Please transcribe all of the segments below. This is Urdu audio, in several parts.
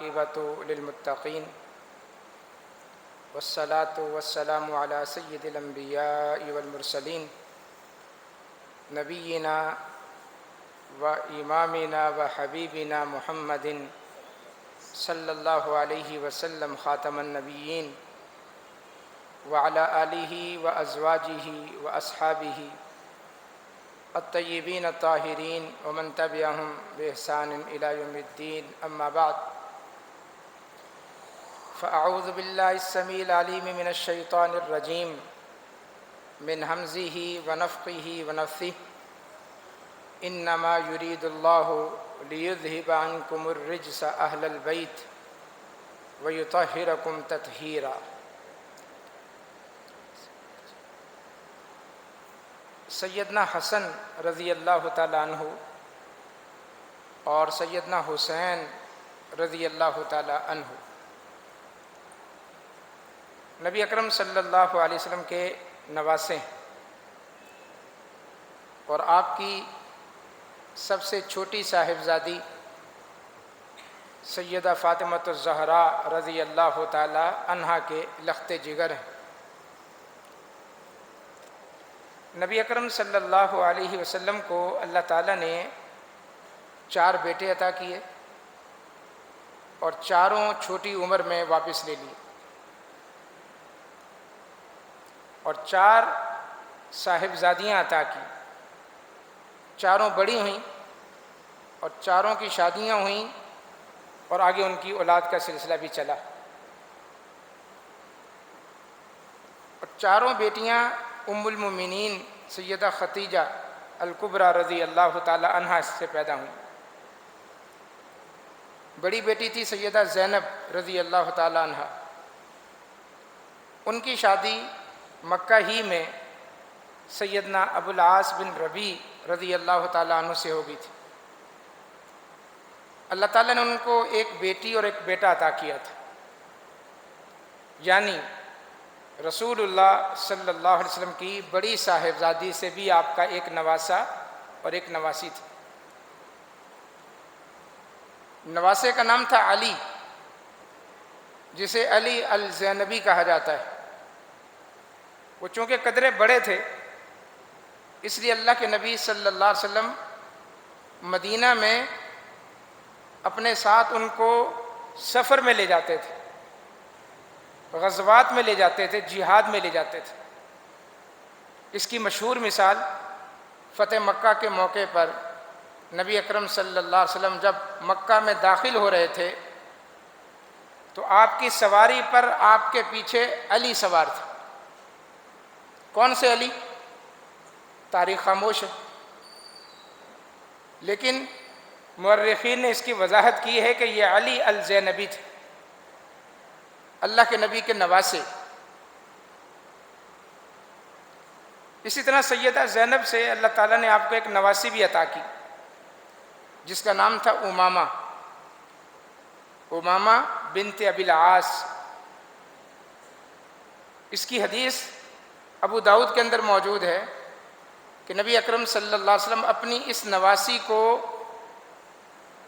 والعاقبة للمتقين والصلاة والسلام على سيد الأنبياء والمرسلين نبينا وإمامنا وحبيبنا محمد صلى الله عليه وسلم خاتم النبيين وعلى آله وأزواجه وأصحابه الطيبين الطاهرين ومن تبعهم بإحسان إلى يوم الدين أما بعد فأعوذ بالله السميع العليم من الشيطان الرجيم من همزه ونفخه ونفثه إنما يريد الله ليذهب عنكم الرجس أهل البيت ويطهركم تطهيرا۔ سیدنا حسن رضی اللہ تعالیٰ عنہ اور سیدنا حسین رضی اللہ تعالیٰ عنہ نبی اکرم صلی اللہ علیہ وسلم کے نواسے ہیں، اور آپ کی سب سے چھوٹی صاحبزادی سیدہ فاطمۃ الزہرا رضی اللہ تعالیٰ عنہا کے لخت جگر ہیں۔ نبی اکرم صلی اللہ علیہ وسلم کو اللہ تعالیٰ نے 4 بیٹے عطا کیے اور چاروں چھوٹی عمر میں واپس لے لیے، اور 4 صاحبزادیاں عطا کی، چاروں بڑی ہوئیں اور چاروں کی شادیاں ہوئیں اور آگے ان کی اولاد کا سلسلہ بھی چلا، اور چاروں بیٹیاں ام المومنین سیدہ خدیجہ الکبریٰ رضی اللہ تعالی عنہا سے پیدا ہوئیں۔ بڑی بیٹی تھی سیدہ زینب رضی اللہ تعالی عنہا، ان کی شادی مکہ ہی میں سیدنا ابو العاص بن ربیع رضی اللہ تعالی عنہ سے ہو گئی تھی۔ اللہ تعالیٰ نے ان کو ایک بیٹی اور ایک بیٹا عطا کیا تھا، یعنی رسول اللہ صلی اللہ علیہ وسلم کی بڑی صاحبزادی سے بھی آپ کا ایک نواسا اور ایک نواسی تھی۔ نواسے کا نام تھا علی، جسے علی الزینبی کہا جاتا ہے۔ وہ چونکہ قدرے بڑے تھے، اس لیے اللہ کے نبی صلی اللہ علیہ وسلم مدینہ میں اپنے ساتھ ان کو سفر میں لے جاتے تھے، غزوات میں لے جاتے تھے، جہاد میں لے جاتے تھے۔ اس کی مشہور مثال فتح مکہ کے موقع پر نبی اکرم صلی اللہ علیہ وسلم جب مکہ میں داخل ہو رہے تھے تو آپ کی سواری پر آپ کے پیچھے علی سوار تھا۔ کون سے علی؟ تاریخ خاموش ہے، لیکن مورخین نے اس کی وضاحت کی ہے کہ یہ علی الزینبی تھے، اللہ کے نبی کے نواسے۔ اسی طرح سیدہ زینب سے اللہ تعالیٰ نے آپ کو ایک نواسی بھی عطا کی، جس کا نام تھا امامہ، امامہ بنت ابی العاص۔ اس کی حدیث ابو داؤد کے اندر موجود ہے کہ نبی اکرم صلی اللہ علیہ وسلم اپنی اس نواسی کو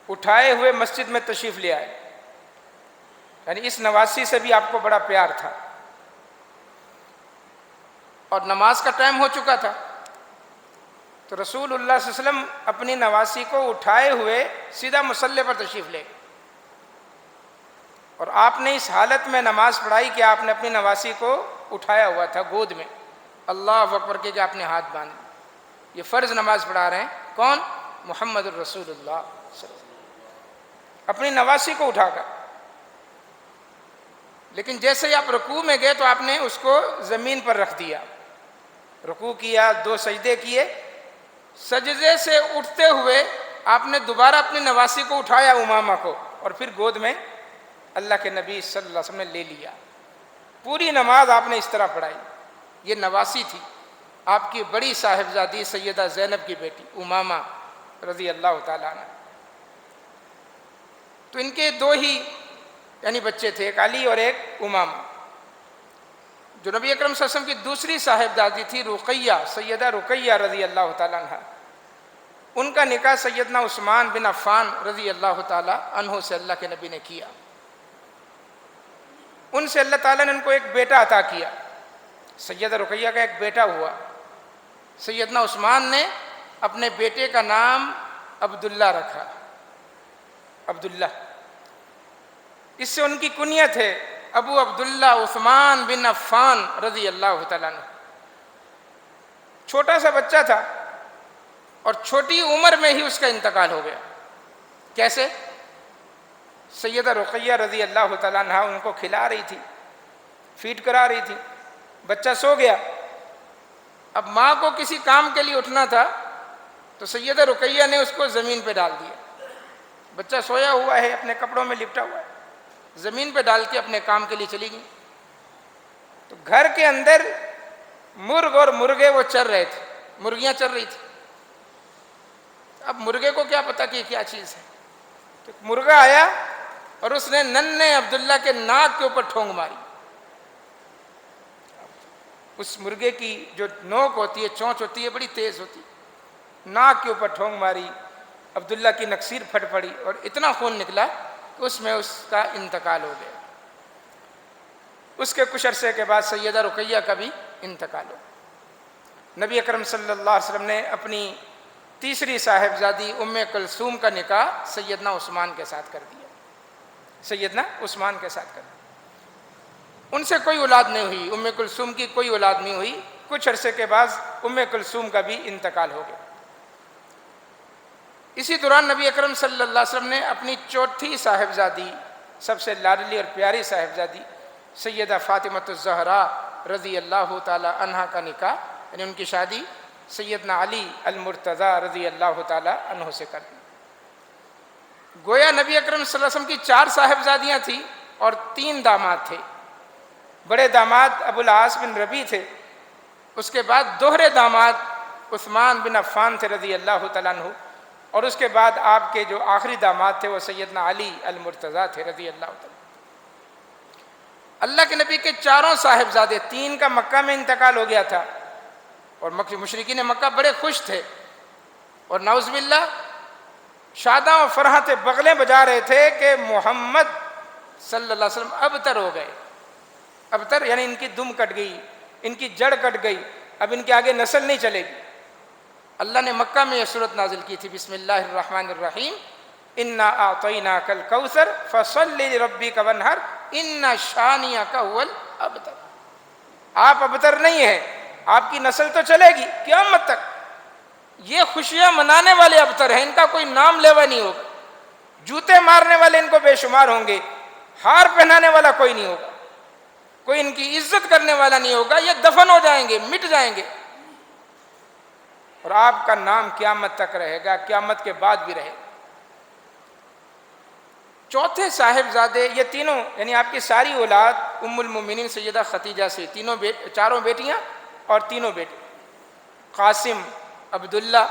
اٹھائے ہوئے مسجد میں تشریف لے آئے، یعنی اس نواسی سے بھی آپ کو بڑا پیار تھا، اور نماز کا ٹائم ہو چکا تھا تو رسول اللہ صلی اللہ علیہ وسلم اپنی نواسی کو اٹھائے ہوئے سیدھا مصلی پر تشریف لے گئے، اور آپ نے اس حالت میں نماز پڑھائی کہ آپ نے اپنی نواسی کو اٹھایا ہوا تھا گود میں، اللہ اکبر کے کہ آپ نے ہاتھ باندھے۔ یہ فرض نماز پڑھا رہے ہیں کون؟ محمد الرسول اللہ صلی اللہ علیہ وسلم، اپنی نواسی کو اٹھا کر۔ لیکن جیسے ہی آپ رکوع میں گئے تو آپ نے اس کو زمین پر رکھ دیا، رکوع کیا، 2 سجدے کیے، سجدے سے اٹھتے ہوئے آپ نے دوبارہ اپنی نواسی کو اٹھایا امامہ کو، اور پھر گود میں اللہ کے نبی صلی اللہ علیہ وسلم نے لے لیا۔ پوری نماز آپ نے اس طرح پڑھائی۔ یہ نواسی تھی آپ کی بڑی صاحبزادی سیدہ زینب کی بیٹی امامہ رضی اللہ تعالیٰ عنہ۔ تو ان کے 2 ہی یعنی بچے تھے، ایک علی اور ایک امامہ۔ جو نبی اکرم صلی اللہ علیہ وسلم کی دوسری صاحبزادی تھی رقیہ، سیدہ رقیہ رضی اللہ تعالیٰ عنہ، ان کا نکاح سیدنا عثمان بن عفان رضی اللہ تعالیٰ عنہ سے اللہ کے نبی نے کیا. ان سے اللہ تعالیٰ نے ان کو ایک بیٹا عطا کیا. سیدہ رقیہ کا ایک بیٹا ہوا. سیدنا عثمان نے اپنے بیٹے کا نام عبداللہ رکھا. عبداللہ اس سے ان کی کنیت ہے ابو عبداللہ عثمان بن عفان رضی اللہ تعالیٰ عنہ. چھوٹا سا بچہ تھا اور چھوٹی عمر میں ہی اس کا انتقال ہو گیا. کیسے؟ سیدہ رقیہ رضی اللہ تعالیٰ عنہ ان کو کھلا رہی تھی, فیڈ کرا رہی تھی. بچہ سو گیا. اب ماں کو کسی کام کے لیے اٹھنا تھا تو سیدہ رقیہ نے اس کو زمین پہ ڈال دیا. بچہ سویا ہوا ہے, اپنے کپڑوں میں لپٹا ہوا ہے, زمین پہ ڈال کے اپنے کام کے لیے چلی گئی. تو گھر کے اندر مرغ اور مرغے وہ چر رہے تھے, مرغیاں چر رہی تھی. اب مرغے کو کیا پتا کہ یہ کیا چیز ہے. تو مرغا آیا اور اس نے ننھے عبداللہ کے ناک کے اوپر ٹھونگ ماری. اس مرغے کی جو نوک ہوتی ہے, چونچ ہوتی ہے, بڑی تیز ہوتی ہے. ناک کے اوپر ٹھونگ ماری. عبداللہ کی نکسیر پھٹ پڑی اور اتنا خون نکلا کہ اس میں اس کا انتقال ہو گیا. اس کے کچھ عرصے کے بعد سیدہ رقیہ کا بھی انتقال ہو. نبی اکرم صلی اللہ علیہ وسلم نے اپنی تیسری صاحبزادی ام کلثوم کا نکاح سیدنا عثمان کے ساتھ کر دیا. سیدنا عثمان کے ساتھ کر دیا. ان سے کوئی اولاد نہیں ہوئی. ام کلثوم کی کوئی اولاد نہیں ہوئی. کچھ عرصے کے بعد ام کلثوم کا بھی انتقال ہو گیا. اسی دوران نبی اکرم صلی اللہ علیہ وسلم نے اپنی چوتھی صاحبزادی, سب سے لاڈلی اور پیاری صاحبزادی سیدہ فاطمۃ الزہراء رضی اللہ تعالی عنہا کا نکاح, یعنی ان کی شادی سیدنا علی المرتضی رضی اللہ تعالی عنہ سے کر دی. گویا نبی اکرم صلی اللہ علیہ وسلم کی 4 صاحبزادیاں تھیں اور 3 داماد تھے. بڑے داماد ابو العاص بن ربیع تھے. اس کے بعد دوہرے داماد عثمان بن عفان تھے رضی اللہ تعالیٰ عنہ, اور اس کے بعد آپ کے جو آخری داماد تھے وہ سیدنا علی المرتضی تھے رضی اللہ تعالیٰ. اللہ کے نبی کے 4 صاحبزادے, 3 کا مکہ میں انتقال ہو گیا تھا اور مشرکین مکہ بڑے خوش تھے اور نعوذ باللہ شاداں و فرحتیں بغلیں بجا رہے تھے کہ محمد صلی اللہ علیہ وسلم ابتر ہو گئے. ابتر یعنی ان کی دم کٹ گئی, ان کی جڑ کٹ گئی, اب ان کے آگے نسل نہیں چلے گی. اللہ نے مکہ میں یہ صورت نازل کی تھی, بسم اللہ الرحمن الرحیم, انا اعطیناک الکوثر فصل لربک وانحر ان شانئک هو الابتر. آپ ابتر نہیں ہیں, آپ کی نسل تو چلے گی قیامت تک. یہ خوشیاں منانے والے ابتر ہیں, ان کا کوئی نام لیوا نہیں ہوگا. جوتے مارنے والے ان کو بے شمار ہوں گے, ہار پہنانے والا کوئی نہیں ہوگا, کوئی ان کی عزت کرنے والا نہیں ہوگا. یہ دفن ہو جائیں گے, مٹ جائیں گے, اور آپ کا نام قیامت تک رہے گا, قیامت کے بعد بھی رہے گا. چوتھے صاحبزادے یہ تینوں, یعنی آپ کی ساری اولاد ام المومنین سیدہ خدیجہ سے, 4 بیٹیاں اور 3 بیٹے, قاسم, عبداللہ,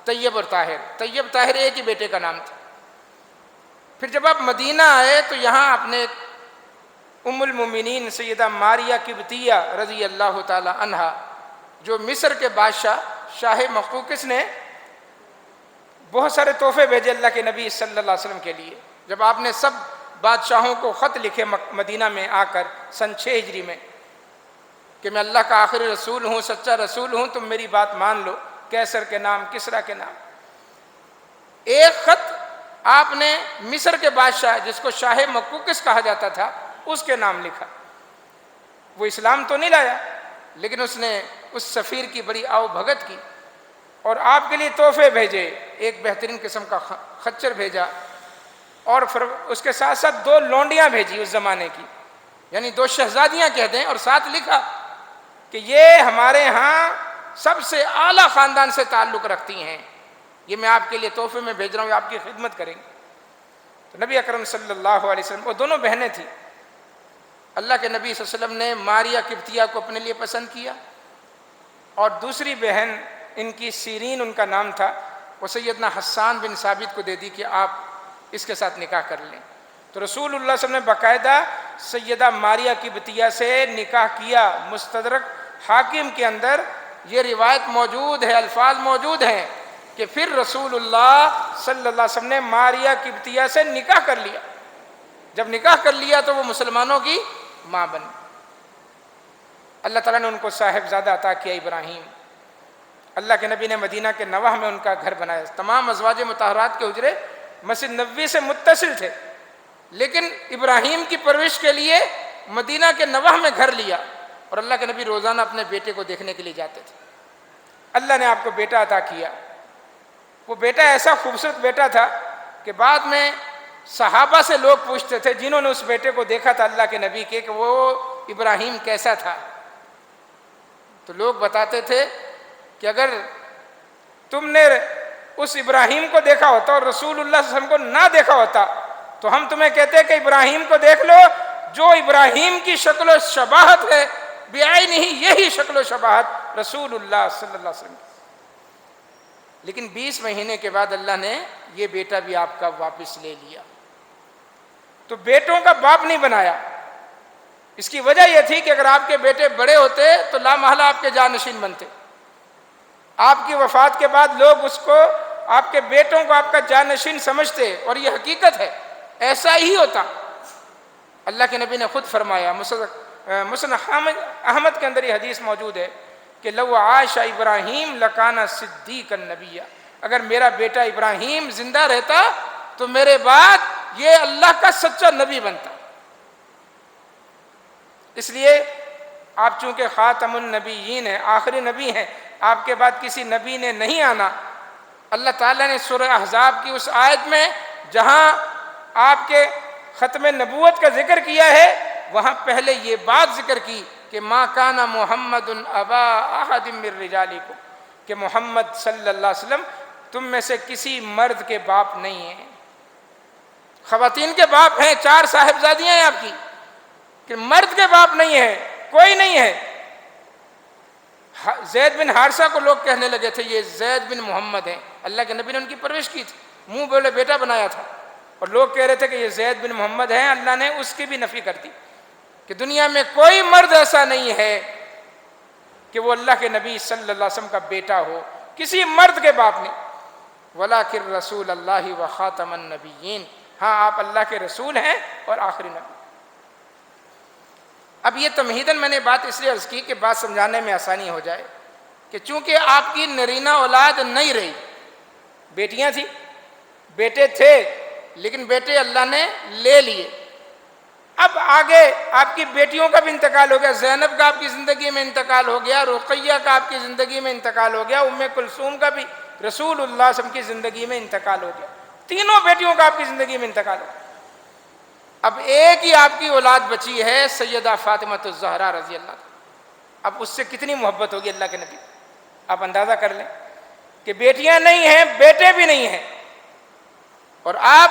طیب اور طاہر. طیب طاہر ایک ہی بیٹے کا نام تھا. پھر جب آپ مدینہ آئے تو یہاں آپ نے ام المومنین سیدہ ماریہ قبطیہ رضی اللہ تعالی عنہا, جو مصر کے بادشاہ شاہ مقوقس نے بہت سارے تحفے بھیجے اللہ کے نبی صلی اللہ علیہ وسلم کے لیے. جب آپ نے سب بادشاہوں کو خط لکھے مدینہ میں آ کر سن 6 ہجری میں کہ میں اللہ کا آخری رسول ہوں, سچا رسول ہوں, تم میری بات مان لو, کیسر کے نام, کسریٰ کے نام. ایک خط آپ نے مصر کے بادشاہ جس کو شاہ مقوقس کہا جاتا تھا اس کے نام لکھا. وہ اسلام تو نہیں لایا لیکن اس نے اس سفیر کی بڑی آؤ بھگت کی اور آپ کے لیے تحفے بھیجے. ایک بہترین قسم کا خچر بھیجا اور پھر اس کے ساتھ ساتھ 2 لونڈیاں بھیجی اس زمانے کی, یعنی 2 شہزادیاں کہتے ہیں, اور ساتھ لکھا کہ یہ ہمارے ہاں سب سے اعلیٰ خاندان سے تعلق رکھتی ہیں, یہ میں آپ کے لیے تحفے میں بھیج رہا ہوں, آپ کی خدمت کریں گے. تو نبی اکرم صلی اللہ علیہ وسلم, وہ دونوں بہنیں تھیں, اللہ کے نبی صلی اللہ علیہ وسلم نے ماریہ قبطیہ کو اپنے لیے پسند کیا, اور دوسری بہن ان کی سیرین ان کا نام تھا, وہ سیدنا حسان بن ثابت کو دے دی کہ آپ اس کے ساتھ نکاح کر لیں. تو رسول اللہ صلی اللہ علیہ وسلم نے باقاعدہ سیدہ ماریہ قبطیہ سے نکاح کیا. مستدرک حاکم کے اندر یہ روایت موجود ہے, الفاظ موجود ہیں کہ پھر رسول اللہ صلی اللہ علیہ وسلم نے ماریا قبطیہ سے نکاح کر لیا. جب نکاح کر لیا تو وہ مسلمانوں کی ماں بن. اللہ تعالیٰ نے ان کو صاحبزادہ عطا کیا ابراہیم. اللہ کے نبی نے مدینہ کے نوح میں ان کا گھر بنایا. تمام ازواج مطہرات کے حجرے مسجد نبوی سے متصل تھے، لیکن ابراہیم کی پرورش کے لیے مدینہ کے نوح میں گھر لیا، اور اللہ کے نبی روزانہ اپنے بیٹے کو دیکھنے کے لیے جاتے تھے. اللہ نے آپ کو بیٹا عطا کیا. وہ بیٹا ایسا خوبصورت بیٹا تھا کہ بعد میں صحابہ سے لوگ پوچھتے تھے جنہوں نے اس بیٹے کو دیکھا تھا اللہ کے نبی کے، کہ وہ ابراہیم کیسا تھا. تو لوگ بتاتے تھے کہ اگر تم نے اس ابراہیم کو دیکھا ہوتا اور رسول اللہ صلی اللہ علیہ وسلم کو نہ دیکھا ہوتا تو ہم تمہیں کہتے کہ ابراہیم کو دیکھ لو، جو ابراہیم کی شکل و شباہت ہے بعینہ یہی شکل و شباہت رسول اللہ صلی اللہ علیہ وسلم. لیکن 20 مہینے کے بعد اللہ نے یہ بیٹا بھی آپ کا واپس لے لیا. تو بیٹوں کا باپ نہیں بنایا. اس کی وجہ یہ تھی کہ اگر آپ کے بیٹے بڑے ہوتے تو لا محالہ آپ کے جانشین بنتے. آپ کی وفات کے بعد لوگ اس کو، آپ کے بیٹوں کو آپ کا جانشین سمجھتے، اور یہ حقیقت ہے، ایسا ہی ہوتا. اللہ کے نبی نے خود فرمایا، مسند احمد کے اندر یہ حدیث موجود ہے کہ لو عاش ابراہیم لکانا صدیقا نبیا. اگر میرا بیٹا ابراہیم زندہ رہتا تو میرے بعد یہ اللہ کا سچا نبی بنتا. اس لیے آپ چونکہ خاتم النبیین ہیں، آخری نبی ہیں، آپ کے بعد کسی نبی نے نہیں آنا. اللہ تعالیٰ نے سورہ احزاب کی اس آیت میں جہاں آپ کے ختم نبوت کا ذکر کیا ہے، وہاں پہلے یہ بات ذکر کی کہ ما کان محمد ابا احد من رجالکم، کہ محمد صلی اللہ علیہ وسلم تم میں سے کسی مرد کے باپ نہیں ہیں. خواتین کے باپ ہیں، 4 صاحبزادیاں ہیں آپ کی، کہ مرد کے باپ نہیں ہے، کوئی نہیں ہے. زید بن حارثہ کو لوگ کہنے لگے تھے یہ زید بن محمد ہیں. اللہ کے نبی نے ان کی پرورش کی تھی، منہ بولے بیٹا بنایا تھا، اور لوگ کہہ رہے تھے کہ یہ زید بن محمد ہیں. اللہ نے اس کی بھی نفی کر دی کہ دنیا میں کوئی مرد ایسا نہیں ہے کہ وہ اللہ کے نبی صلی اللہ علیہ وسلم کا بیٹا ہو، کسی مرد کے باپ نہیں. وَلَٰكِن رسول اللہ وخاتم النبیین، ہاں آپ اللہ کے رسول ہیں اور آخری نبی. اب یہ تمہیداً میں نے بات اس لیے عرض کی کہ بات سمجھانے میں آسانی ہو جائے کہ چونکہ آپ کی نرینہ اولاد نہیں رہی، بیٹیاں تھیں، بیٹے تھے، لیکن بیٹے اللہ نے لے لیے. اب آگے آپ کی بیٹیوں کا بھی انتقال ہو گیا. زینب کا آپ کی زندگی میں انتقال ہو گیا، رقیہ کا آپ کی زندگی میں انتقال ہو گیا، ام کلثوم کا بھی رسول اللہ صلی اللہ علیہ وسلم کی زندگی میں انتقال ہو گیا. تینوں بیٹیوں کا آپ کی زندگی میں انتقال ہو گیا. اب ایک ہی آپ کی اولاد بچی ہے، سیدہ فاطمہ الزہرا رضی اللہ عنہا. اب اس سے کتنی محبت ہوگی اللہ کے نبی. آپ اندازہ کر لیں کہ بیٹیاں نہیں ہیں، بیٹے بھی نہیں ہیں، اور آپ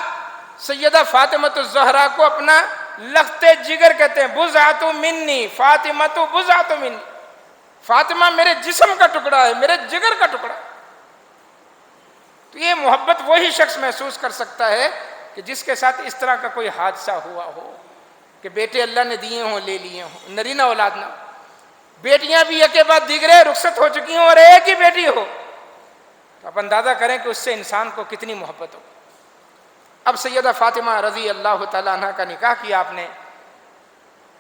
سیدہ فاطمہ الزہرا کو اپنا لخت جگر کہتے ہیں. بضعۃ منی فاطمہ بضعۃ منی، فاطمہ میرے جسم کا ٹکڑا ہے، میرے جگر کا ٹکڑا. تو یہ محبت وہی شخص محسوس کر سکتا ہے کہ جس کے ساتھ اس طرح کا کوئی حادثہ ہوا ہو کہ بیٹے اللہ نے دیے ہوں، لے لیے ہوں، نرینہ اولاد نہ. بیٹیاں بھی یک کے بعد دیگرے رخصت ہو چکی ہوں اور ایک ہی بیٹی ہو، تو آپ اندازہ کریں کہ اس سے انسان کو کتنی محبت ہو. اب سیدہ فاطمہ رضی اللہ تعالیٰ عنہ کا نکاح کیا آپ نے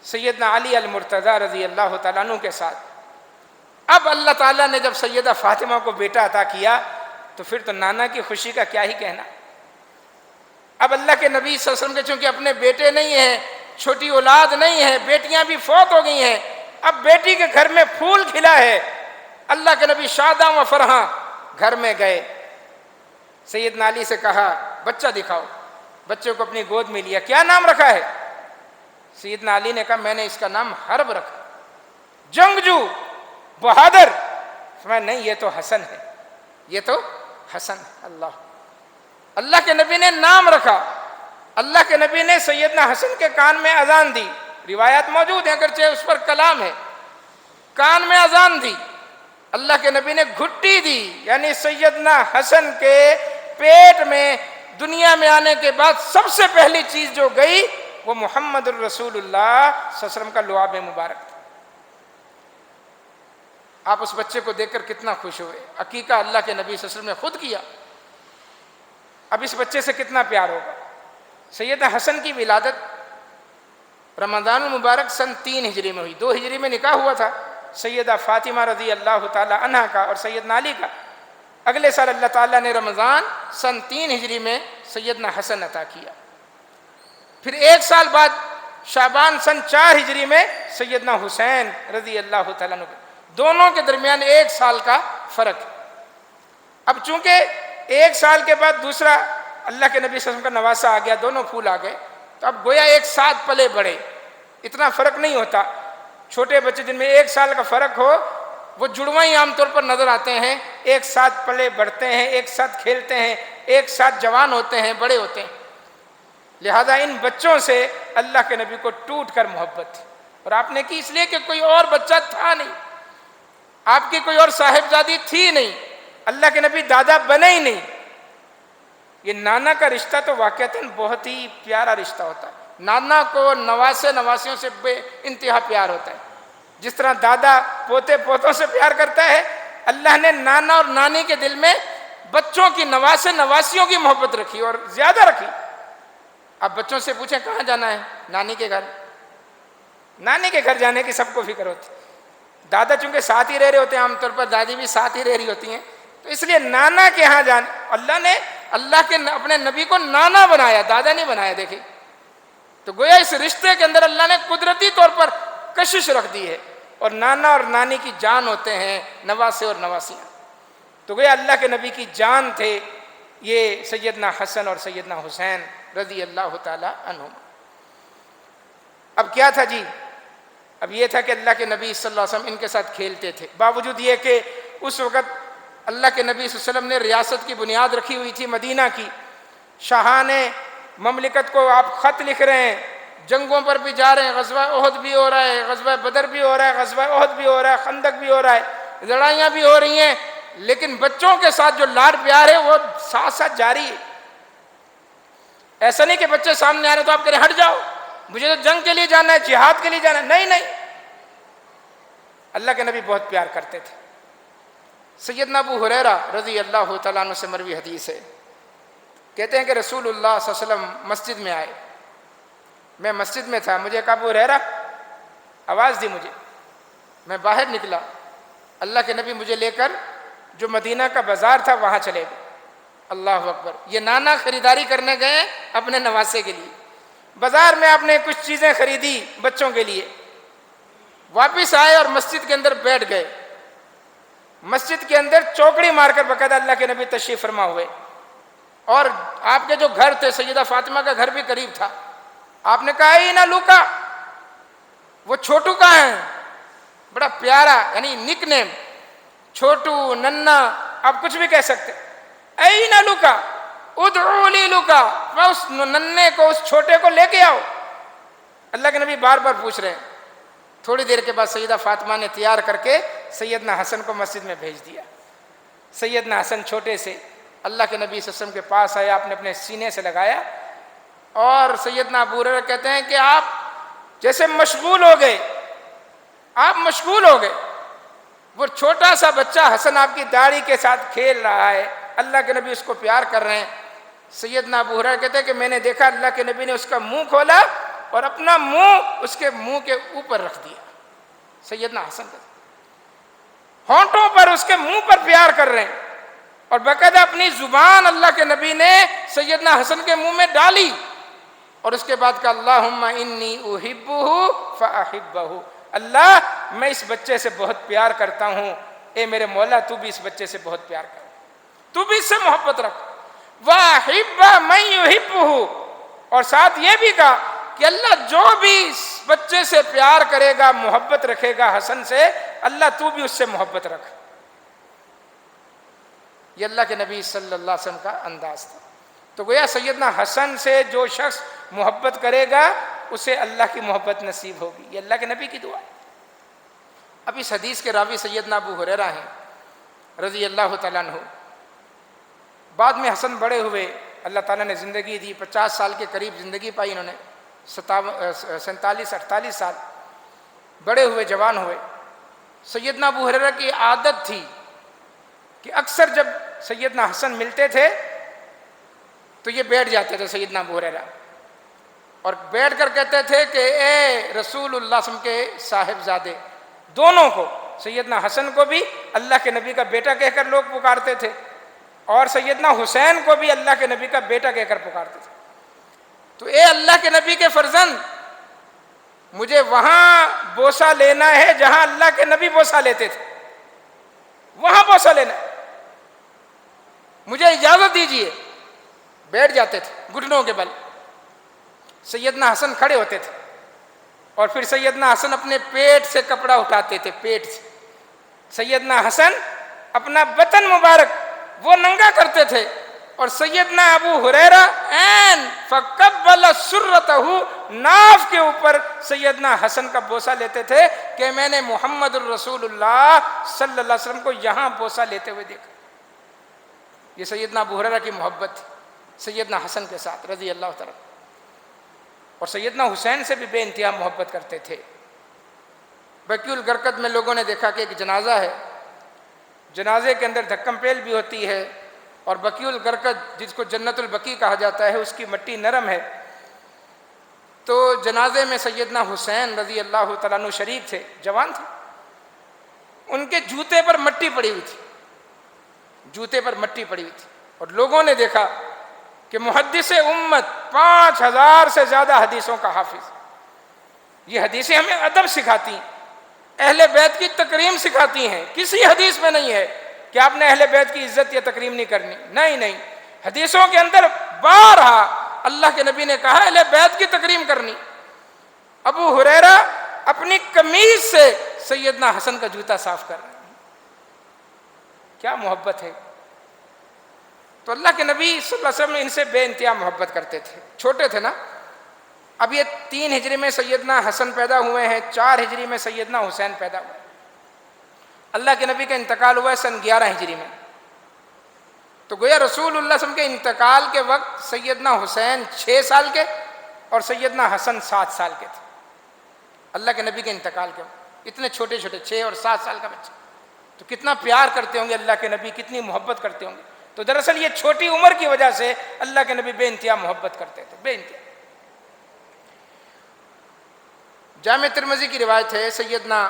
سیدنا علی المرتضیٰ رضی اللہ تعالیٰ عنہ کے ساتھ. اب اللہ تعالیٰ نے جب سیدہ فاطمہ کو بیٹا عطا کیا تو پھر تو نانا کی خوشی کا کیا ہی کہنا. اب اللہ کے نبی صلی اللہ علیہ وسلم کے چونکہ اپنے بیٹے نہیں ہیں، چھوٹی اولاد نہیں ہے، بیٹیاں بھی فوت ہو گئی ہیں، اب بیٹی کے گھر میں پھول کھلا ہے. اللہ کے نبی شاداں و فرحاں گھر میں گئے. سیدنا علی سے کہا بچہ دکھاؤ. بچے کو اپنی گود میں لیا. کیا نام رکھا ہے؟ سیدنا علی نے کہا میں نے اس کا نام حرب رکھا، جنگجو، بہادر. فرمایا نہیں، یہ تو حسن ہے، یہ تو حسن ہے. اللہ کے نبی نے نام رکھا. اللہ کے نبی نے سیدنا حسن کے کان میں اذان دی. روایات موجود ہیں اگرچہ اس پر کلام ہے. کان میں اذان دی. اللہ کے نبی نے گھٹی دی، یعنی سیدنا حسن کے پیٹ میں دنیا میں آنے کے بعد سب سے پہلی چیز جو گئی وہ محمد الرسول اللہ صلی اللہ علیہ وسلم کا لعاب مبارک تھا. آپ اس بچے کو دیکھ کر کتنا خوش ہوئے، عقیقہ اللہ کے نبی صلی اللہ علیہ وسلم نے خود کیا، اب اس بچے سے کتنا پیار ہوگا۔ سیدنا حسن کی ولادت رمضان المبارک سن 3 ہجری میں ہوئی، 2 ہجری میں نکاح ہوا تھا سیدہ فاطمہ رضی اللہ تعالی عنہا کا اور سیدنا علی کا۔ اگلے سال اللہ تعالیٰ نے رمضان سن 3 ہجری میں سیدنا حسن عطا کیا، پھر 1 سال بعد شعبان سن 4 ہجری میں سیدنا حسین رضی اللہ تعالیٰ عنہ، دونوں کے درمیان 1 سال کا فرق ہے۔ اب چونکہ 1 سال کے بعد دوسرا اللہ کے نبی صلی اللہ علیہ وسلم کا نواسا آ گیا، دونوں پھول آ گئے، تو اب گویا ایک ساتھ پلے بڑھے، اتنا فرق نہیں ہوتا۔ چھوٹے بچے جن میں 1 سال کا فرق ہو وہ جڑواں ہی عام طور پر نظر آتے ہیں، ایک ساتھ پلے بڑھتے ہیں، ایک ساتھ کھیلتے ہیں، ایک ساتھ جوان ہوتے ہیں، بڑے ہوتے ہیں۔ لہذا ان بچوں سے اللہ کے نبی کو ٹوٹ کر محبت تھی، اور آپ نے کی اس لیے کہ کوئی اور بچہ تھا نہیں، آپ کی کوئی اور صاحبزادی تھی نہیں، اللہ کے نبی دادا بنے ہی نہیں۔ یہ نانا کا رشتہ تو واقعتاً بہت ہی پیارا رشتہ ہوتا ہے، نانا کو نواسے نواسیوں سے بے انتہا پیار ہوتا ہے، جس طرح دادا پوتے پوتوں سے پیار کرتا ہے، اللہ نے نانا اور نانی کے دل میں بچوں کی نواسے نواسیوں کی محبت رکھی اور زیادہ رکھی۔ اب بچوں سے پوچھیں کہاں جانا ہے؟ نانی کے گھر۔ نانی کے گھر جانے کی سب کو فکر ہوتی، دادا چونکہ ساتھ ہی رہ رہے ہوتے ہیں، عام طور پر دادی بھی ساتھ ہی رہ رہی ہوتی ہیں، تو اس لیے نانا کے ہاں جانا۔ اللہ نے اپنے نبی کو نانا بنایا، دادا نہیں بنایا۔ دیکھیں تو گویا اس رشتے کے اندر اللہ نے قدرتی طور پر کشش رکھ دی ہے، اور نانا اور نانی کی جان ہوتے ہیں نواسے اور نواسیاں، تو گویا اللہ کے نبی کی جان تھے یہ سیدنا حسن اور سیدنا حسین رضی اللہ تعالی عنہم۔ اب کیا تھا جی؟ اب یہ تھا کہ اللہ کے نبی صلی اللہ علیہ وسلم ان کے ساتھ کھیلتے تھے، باوجود یہ کہ اس وقت اللہ کے نبی صلی اللہ علیہ وسلم نے ریاست کی بنیاد رکھی ہوئی تھی مدینہ کی، شاہان مملکت کو آپ خط لکھ رہے ہیں، جنگوں پر بھی جا رہے ہیں، غزوہ احد بھی ہو رہا ہے، غزوہ بدر بھی ہو رہا ہے، غزوہ احد بھی ہو رہا ہے، خندق بھی ہو رہا ہے، لڑائیاں بھی ہو رہی ہیں، لیکن بچوں کے ساتھ جو لاڈ پیار ہے وہ ساتھ ساتھ جاری ہے۔ ایسا نہیں کہ بچے سامنے آ رہے تو آپ کہہ رہے ہٹ جاؤ، مجھے تو جنگ کے لیے جانا ہے، جہاد کے لیے جانا ہے، نہیں نہیں، اللہ کے نبی بہت پیار کرتے تھے۔ سیدنا ابو ہریرہ رضی اللہ تعالیٰ عنہ سے مروی حدیث ہے، کہتے ہیں کہ رسول اللہ صلی اللہ علیہ وسلم مسجد میں آئے، میں مسجد میں تھا، مجھے کہا ابو ہریرہ، آواز دی مجھے، میں باہر نکلا، اللہ کے نبی مجھے لے کر جو مدینہ کا بازار تھا وہاں چلے گئے۔ اللہ اکبر، یہ نانا خریداری کرنے گئے اپنے نواسے کے لیے، بازار میں آپ نے کچھ چیزیں خریدی بچوں کے لیے، واپس آئے اور مسجد کے اندر بیٹھ گئے، مسجد کے اندر چوکڑی مار کر باقاعدہ اللہ کے نبی تشریف فرما ہوئے، اور آپ کے جو گھر تھے سیدہ فاطمہ کا گھر بھی قریب تھا، آپ نے کہا اینا لوکا، وہ چھوٹو کہاں ہے؟ بڑا پیارا یعنی نک نیم، چھوٹو، ننا، آپ کچھ بھی کہہ سکتے، اینا لوکا ادعو لی لوکا، میں اس ننے کو، اس چھوٹے کو لے کے آؤ۔ اللہ کے نبی بار بار پوچھ رہے ہیں۔ تھوڑی دیر کے بعد سیدہ فاطمہ نے تیار کر کے سیدنا حسن کو مسجد میں بھیج دیا۔ سیدنا حسن چھوٹے سے اللہ کے نبی صلی اللہ علیہ وسلم کے پاس آیا، آپ نے اپنے سینے سے لگایا، اور سیدنا ابو ہریرہ کہتے ہیں کہ آپ جیسے مشغول ہو گئے، آپ مشغول ہو گئے، وہ چھوٹا سا بچہ حسن آپ کی داڑھی کے ساتھ کھیل رہا ہے، اللہ کے نبی اس کو پیار کر رہے ہیں۔ سیدنا ابو ہریرہ کہتے ہیں کہ میں نے دیکھا اللہ کے نبی نے اس کا منہ کھولا اور اپنا منہ اس کے منہ کے اوپر رکھ دیا۔ سیدنا حسن ہونٹوں پر اس کے منہ پر پیار کر رہے ہیں، اور باقاعدہ اپنی زبان اللہ کے نبی نے سیدنا حسن کے منہ میں ڈالی، اور اس کے بعد کہا اللہم انی احبہ فاحبہ، اللہ میں اس بچے سے بہت پیار کرتا ہوں، اے میرے مولا تو بھی اس بچے سے بہت پیار کر، تو بھی اس سے محبت رکھ، واحبہ من یحبہ، اور ساتھ یہ بھی کہا کہ اللہ جو بھی اس بچے سے پیار کرے گا، محبت رکھے گا حسن سے، اللہ تو بھی اس سے محبت رکھ۔ یہ اللہ کے نبی صلی اللہ علیہ وسلم کا انداز تھا۔ تو گویا سیدنا حسن سے جو شخص محبت کرے گا اسے اللہ کی محبت نصیب ہوگی، یہ اللہ کے نبی کی دعا ہے۔ اب اس حدیث کے راوی سیدنا ابو ہریرہ ہیں رضی اللہ تعالیٰ عنہ۔ بعد میں حسن بڑے ہوئے، اللہ تعالیٰ نے زندگی دی، 50 سال کے قریب زندگی پائی انہوں نے، 47-48 سال، بڑے ہوئے، جوان ہوئے۔ سیدنا ابو ہریرہ کی عادت تھی کہ اکثر جب سیدنا حسن ملتے تھے تو یہ بیٹھ جاتے تھے سیدنا ابو ہریرہ، اور بیٹھ کر کہتے تھے کہ اے رسول اللہ صلی اللہ علیہ وسلم کے صاحبزادے، دونوں کو، سیدنا حسن کو بھی اللہ کے نبی کا بیٹا کہہ کر لوگ پکارتے تھے، اور سیدنا حسین کو بھی اللہ کے نبی کا بیٹا کہہ کر پکارتے تھے۔ تو اے اللہ کے نبی کے فرزند، مجھے وہاں بوسہ لینا ہے جہاں اللہ کے نبی بوسہ لیتے تھے، وہاں بوسہ لینا ہے، مجھے اجازت دیجیے۔ بیٹھ جاتے تھے گھٹنوں کے بل۔ سیدنا حسن کھڑے ہوتے تھے، اور پھر سیدنا حسن اپنے پیٹ سے کپڑا اٹھاتے تھے، پیٹ سے سیدنا حسن اپنا بطن مبارک وہ ننگا کرتے تھے، اور سیدنا ابو ہریرہ عین فقبل سرتہ، ناف کے اوپر سیدنا حسن کا بوسہ لیتے تھے کہ میں نے محمد الرسول اللہ صلی اللہ علیہ وسلم کو یہاں بوسہ لیتے ہوئے دیکھا۔ یہ سیدنا ابو ہریرہ کی محبت تھی سیدنا حسن کے ساتھ رضی اللہ تعالیٰ، اور سیدنا حسین سے بھی بے انتہا محبت کرتے تھے۔ بقیع الغرقد میں لوگوں نے دیکھا کہ ایک جنازہ ہے، جنازے کے اندر دھکم پیل بھی ہوتی ہے، اور بقیع الغرقد جس کو جنت البقیع کہا جاتا ہے اس کی مٹی نرم ہے۔ تو جنازے میں سیدنا حسین رضی اللہ تعالیٰ عنہ شریک تھے، جوان تھے، ان کے جوتے پر مٹی پڑی ہوئی تھی، جوتے پر مٹی پڑی ہوئی تھی، اور لوگوں نے دیکھا کہ محدث امت 5000 سے زیادہ حدیثوں کا حافظ، یہ حدیثیں ہمیں ادب سکھاتی ہیں، اہل بیت کی تکریم سکھاتی ہیں۔ کسی حدیث میں نہیں ہے کہ آپ نے اہل بیت کی عزت یا تکریم نہیں کرنی، نہیں، حدیثوں کے اندر بارہا اللہ کے نبی نے کہا اہل بیت کی تکریم کرنی۔ ابو ہریرہ اپنی قمیض سے سیدنا حسن کا جوتا صاف کر رہے ہیں، کیا محبت ہے۔ تو اللہ کے نبی صلی اللہ علیہ وسلم ان سے بے انتہا محبت کرتے تھے، چھوٹے تھے نا، اب یہ 3 ہجری میں سیدنا حسن پیدا ہوئے ہیں، 4 ہجری میں سیدنا حسین پیدا ہوئے، اللہ کے نبی کا انتقال ہوا ہے سن 11 ہجری میں، تو گویا رسول اللہ صلی اللہ علیہ وسلم کے انتقال کے وقت سیدنا حسین 6 سال کے اور سیدنا حسن 7 سال کے تھے، اللہ کے نبی کے انتقال کے وقت، اتنے چھوٹے چھوٹے 6 اور 7 سال کا بچہ، تو کتنا پیار کرتے ہوں گے اللہ کے نبی، کتنی محبت کرتے ہوں گے۔ تو دراصل یہ چھوٹی عمر کی وجہ سے اللہ کے نبی بے انتہا محبت کرتے تھے، بے انتہا۔ جامع ترمذی کی روایت ہے، سیدنا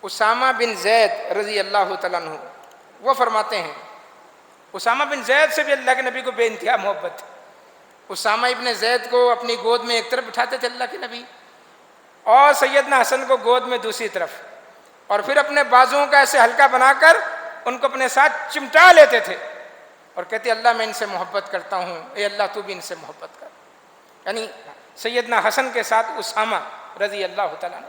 اسامہ بن زید رضی اللہ تعالیٰ عنہ وہ فرماتے ہیں، اسامہ بن زید سے بھی اللہ کے نبی کو بے انتہا محبت تھی۔ اسامہ ابن زید کو اپنی گود میں ایک طرف بٹھاتے تھے اللہ کے نبی، اور سیدنا حسن کو گود میں دوسری طرف، اور پھر اپنے بازوؤں کا ایسے ہلکا بنا کر ان کو اپنے ساتھ چمٹا لیتے تھے، اور کہتے اللہ میں ان سے محبت کرتا ہوں، اے اللہ تو بھی ان سے محبت کر۔ یعنی سیدنا حسن کے ساتھ اسامہ رضی اللہ تعالیٰ عنہ،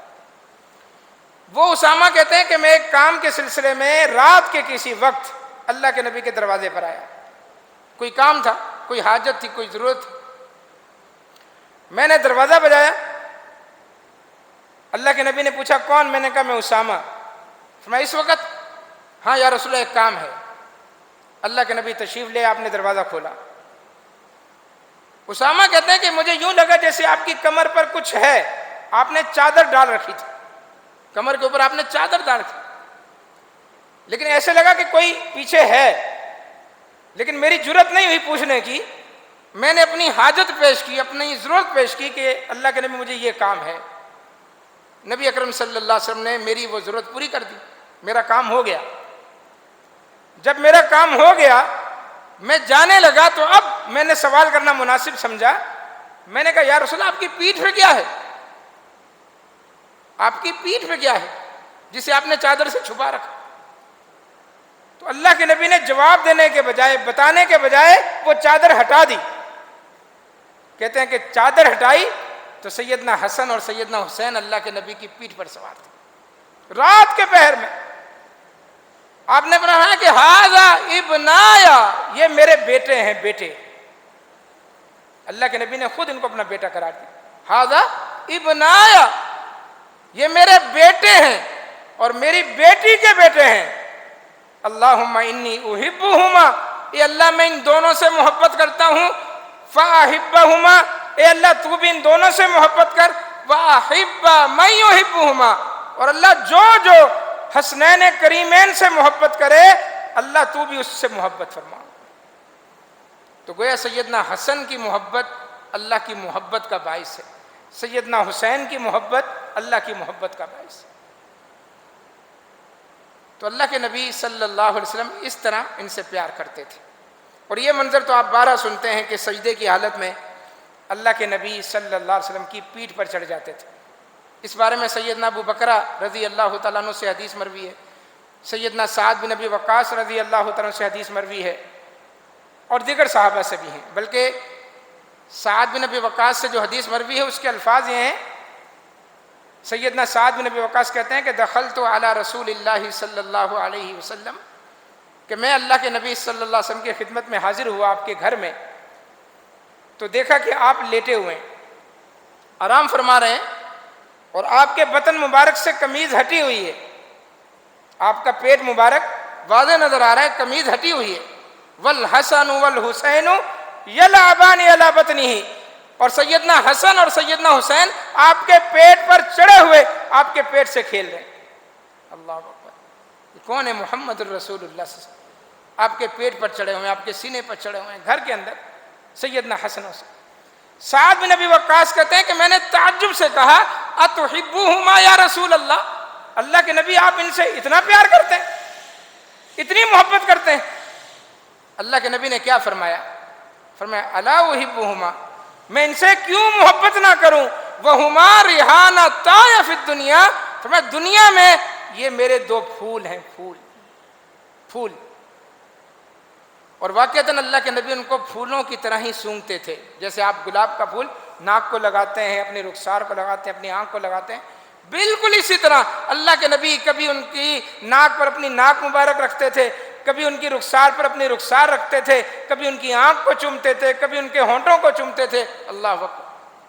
وہ اسامہ کہتے ہیں کہ میں ایک کام کے سلسلے میں رات کے کسی وقت اللہ کے نبی کے دروازے پر آیا، کوئی کام تھا، کوئی حاجت تھی، کوئی ضرورت تھی، میں نے دروازہ بجایا، اللہ کے نبی نے پوچھا کون؟ میں نے کہا میں اسامہ۔ فرمایا اس وقت؟ ہاں یا رسول اللہ ایک کام ہے۔ اللہ کے نبی تشریف لے، آپ نے دروازہ کھولا۔ اسامہ کہتے ہیں کہ مجھے یوں لگا جیسے آپ کی کمر پر کچھ ہے، آپ نے چادر ڈال رکھی تھی، کمر کے اوپر آپ نے چادر ڈال رکھی، لیکن ایسے لگا کہ کوئی پیچھے ہے، لیکن میری جرت نہیں ہوئی پوچھنے کی، میں نے اپنی حاجت پیش کی، اپنی ضرورت پیش کی کہ اللہ کے نبی مجھے یہ کام ہے۔ نبی اکرم صلی اللہ علیہ وسلم نے میری وہ ضرورت پوری کر دی، میرا کام ہو گیا۔ جب میرا کام ہو گیا میں جانے لگا تو اب میں نے سوال کرنا مناسب سمجھا، میں نے کہا یا رسول اللہ آپ کی پیٹھ پہ کیا ہے؟ آپ کی پیٹھ پہ کیا ہے جسے آپ نے چادر سے چھپا رکھا؟ تو اللہ کے نبی نے جواب دینے کے بجائے، بتانے کے بجائے وہ چادر ہٹا دی۔ کہتے ہیں کہ چادر ہٹائی تو سیدنا حسن اور سیدنا حسین اللہ کے نبی کی پیٹھ پر سوار تھے رات کے پہر میں۔ آپ نے فرمایا کہ ہذا ابنایا، یہ میرے بیٹے ہیں، بیٹے۔ اللہ کے نبی نے خود ان کو اپنا بیٹا قرار دیا، ہذا ابنایا، یہ میرے بیٹے ہیں اور میری بیٹی کے بیٹے ہیں۔ اللہم انی احبہما، اے اللہ میں ان دونوں سے محبت کرتا ہوں، فاحبہما، اے اللہ تو بھی ان دونوں سے محبت کر، واحب من یحبہما، اور اللہ جو جو حسنین کریمین سے محبت کرے اللہ تو بھی اس سے محبت فرما. تو گویا سیدنا حسن کی محبت اللہ کی محبت کا باعث ہے، سیدنا حسین کی محبت اللہ کی محبت کا باعث ہے. تو اللہ کے نبی صلی اللہ علیہ وسلم اس طرح ان سے پیار کرتے تھے. اور یہ منظر تو آپ بارہ سنتے ہیں کہ سجدے کی حالت میں اللہ کے نبی صلی اللہ علیہ وسلم کی پیٹھ پر چڑھ جاتے تھے. اس بارے میں سیدنا ابو بکرہ رضی اللہ تعالیٰ عنہ سے حدیث مروی ہے، سیدنا سعد بن ابی وقاص رضی اللہ تعالیٰ عنہ سے حدیث مروی ہے، اور دیگر صحابہ سے بھی ہیں. بلکہ سعد بن ابی وقاص سے جو حدیث مروی ہے اس کے الفاظ یہ ہیں، سیدنا سعد بن ابی وقاص کہتے ہیں کہ دخلت علی رسول اللہ صلی اللہ علیہ وسلم، کہ میں اللہ کے نبی صلی اللہ علیہ وسلم کی خدمت میں حاضر ہوا آپ کے گھر میں، تو دیکھا کہ آپ لیٹے ہوئے ہیں، آرام فرما رہے ہیں، اور آپ کے بطن مبارک سے قمیض ہٹی ہوئی ہے، آپ کا پیٹ مبارک واضح نظر آ رہا ہے، قمیض ہٹی ہوئی ہے. والحسن والحسین یلعبان علی بطنہ، اور سیدنا حسن اور سیدنا حسین آپ کے پیٹ پر چڑھے ہوئے آپ کے پیٹ سے کھیل رہے ہیں. اللہ اکبر. یہ کون ہے؟ محمد الرسول اللہ صلی اللہ علیہ وسلم آپ کے پیٹ پر چڑھے ہوئے ہیں، آپ کے سینے پر چڑھے ہوئے ہیں گھر کے اندر سیدنا حسن حسین. سعد بن ابی وقاص کہتے ہیں کہ میں نے تعجب سے کہا اتحبوہما یا رسول اللہ، اللہ کے نبی آپ ان سے اتنا پیار کرتے ہیں، اتنی محبت کرتے ہیں؟ اللہ کے نبی نے کیا فرمایا؟ فرمایا الا احبہما، میں ان سے کیوں محبت نہ کروں، وہما ریحانتان فی الدنیا، فرمایا دنیا میں یہ میرے دو پھول ہیں، پھول. اور واقعتاً اللہ کے نبی ان کو پھولوں کی طرح ہی سونگھتے تھے، جیسے آپ گلاب کا پھول ناک کو لگاتے ہیں، اپنے رخسار کو لگاتے ہیں، اپنی آنکھ کو لگاتے ہیں، بالکل اسی طرح اللہ کے نبی کبھی ان کی ناک پر اپنی ناک مبارک رکھتے تھے، کبھی ان کی رخسار پر اپنی رخسار رکھتے تھے، کبھی ان کی آنکھ کو چومتے تھے، کبھی ان کے ہونٹوں کو چومتے تھے. اللہ اکبر.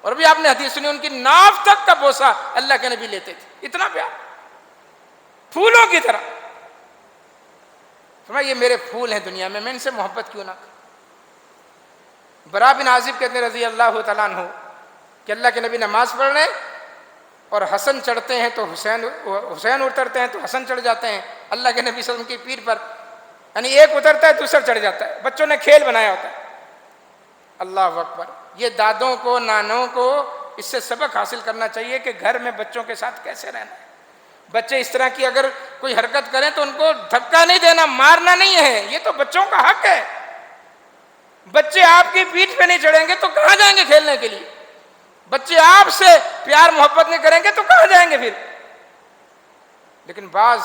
اور بھی آپ نے حدیث سنی ان کی ناف تک کا بوسہ اللہ کے نبی لیتے تھے، اتنا پیار، پھولوں کی طرح. فرمایا یہ میرے پھول ہیں دنیا میں ان سے محبت کیوں نہ کروں. برا بن عازب کہتے ہیں رضی اللہ تعالیٰ عنہ کہ اللہ کے نبی نماز پڑھ رہے ہیں اور حسن چڑھتے ہیں تو حسین اترتے ہیں تو حسن چڑھ جاتے ہیں اللہ کے نبی صلی اللہ علیہ وسلم کی پیٹھ پر، یعنی ایک اترتا ہے دوسرا چڑھ جاتا ہے. بچوں نے کھیل بنایا ہوتا ہے. اللہ اکبر. یہ دادوں کو نانوں کو اس سے سبق حاصل کرنا چاہیے کہ گھر میں بچوں کے ساتھ کیسے رہنا ہے. بچے اس طرح کی اگر کوئی حرکت کریں تو ان کو دھکا نہیں دینا، مارنا نہیں ہے، یہ تو بچوں کا حق ہے. بچے آپ کی پیٹھ پہ نہیں چڑھیں گے تو کہاں جائیں گے کھیلنے کے لیے؟ بچے آپ سے پیار محبت نہیں کریں گے تو کہاں جائیں گے پھر؟ لیکن بعض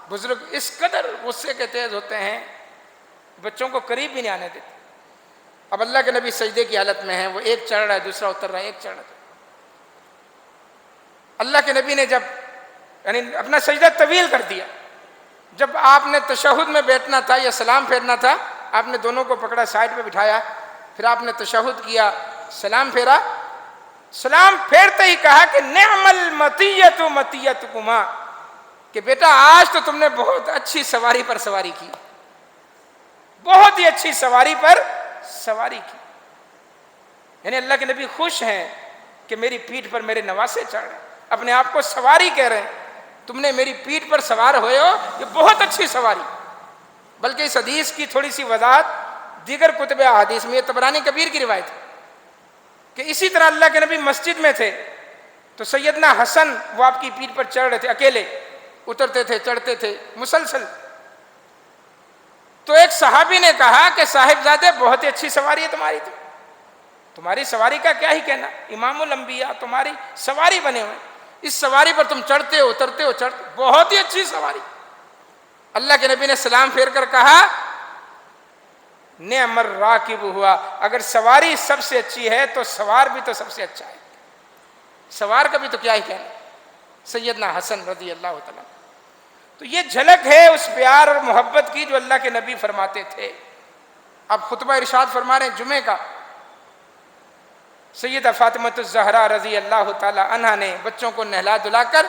بزرگ اس قدر غصے کے تیز ہوتے ہیں بچوں کو قریب بھی نہیں آنے دیتے. اب اللہ کے نبی سجدے کی حالت میں ہیں، وہ ایک چڑھ رہا ہے دوسرا اتر رہا ہے، ایک چڑھ رہا ہے. اللہ کے نبی نے جب یعنی اپنا سجدہ طویل کر دیا، جب آپ نے تشہد میں بیٹھنا تھا یا سلام پھیرنا تھا، آپ نے دونوں کو پکڑا سائڈ پہ بٹھایا، پھر آپ نے تشہد کیا، سلام پھیرا. سلام پھیرتے ہی کہا کہ نعم المطیۃ مطیۃکما، کہ بیٹا آج تو تم نے بہت اچھی سواری پر سواری کی، بہت ہی اچھی سواری پر سواری کی. یعنی اللہ کے نبی خوش ہیں کہ میری پیٹھ پر میرے نواسے چڑھ رہے ہیں، اپنے آپ کو سواری کہہ رہے ہیں. تم نے میری پیٹھ پر سوار ہوئے ہو، یہ بہت اچھی سواری. بلکہ اس حدیث کی تھوڑی سی وضاحت دیگر کتب احادیث میں، یہ طبرانی کبیر کی روایت ہے کہ اسی طرح اللہ کے نبی مسجد میں تھے تو سیدنا حسن وہ آپ کی پیٹھ پر چڑھ رہے تھے، اکیلے اترتے تھے چڑھتے تھے مسلسل. تو ایک صحابی نے کہا کہ صاحبزادے بہت ہی اچھی سواری ہے تمہاری، تمہاری سواری کا کیا ہی کہنا، امام الانبیاء تمہاری سواری بنے ہوئے، اس سواری پر تم چڑھتے ہو اترتے ہو چڑھتے، بہت ہی اچھی سواری. اللہ کے نبی نے سلام پھیر کر کہا نعم الراکب ہوا، اگر سواری سب سے اچھی ہے تو سوار بھی تو سب سے اچھا ہے، سوار کا بھی تو کیا ہی کہنا. سیدنا حسن رضی اللہ تعالیٰ. تو یہ جھلک ہے اس پیار اور محبت کی جو اللہ کے نبی فرماتے تھے. اب خطبہ ارشاد فرما رہے ہیں جمعے کا. سیدہ فاطمۃ الزہرا رضی اللہ تعالیٰ عنہا نے بچوں کو نہلا دھلا کر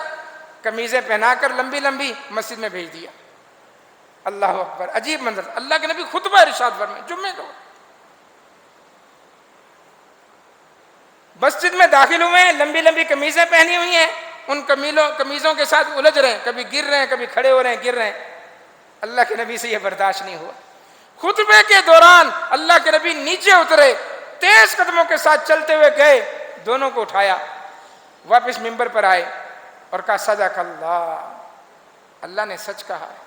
قمیضیں پہنا کر لمبی لمبی مسجد میں بھیج دیا. اللہ اکبر. عجیب منظر. اللہ کے نبی خطبہ ارشاد فرمائے جمعے کو، مسجد میں داخل ہوئے ہیں، لمبی لمبی قمیضیں پہنی ہوئی ہیں، ان قمیضوں کے ساتھ الجھ رہے ہیں، کبھی گر رہے ہیں، کبھی کھڑے ہو رہے ہیں، گر رہے ہیں۔ اللہ کے نبی سے یہ برداشت نہیں ہوا۔ خطبے کے دوران اللہ کے نبی نیچے اترے، تیز قدموں کے ساتھ چلتے ہوئے گئے، دونوں کو اٹھایا، واپس ممبر پر آئے اور کہا صدق اللہ، اللہ نے سچ کہا ہے،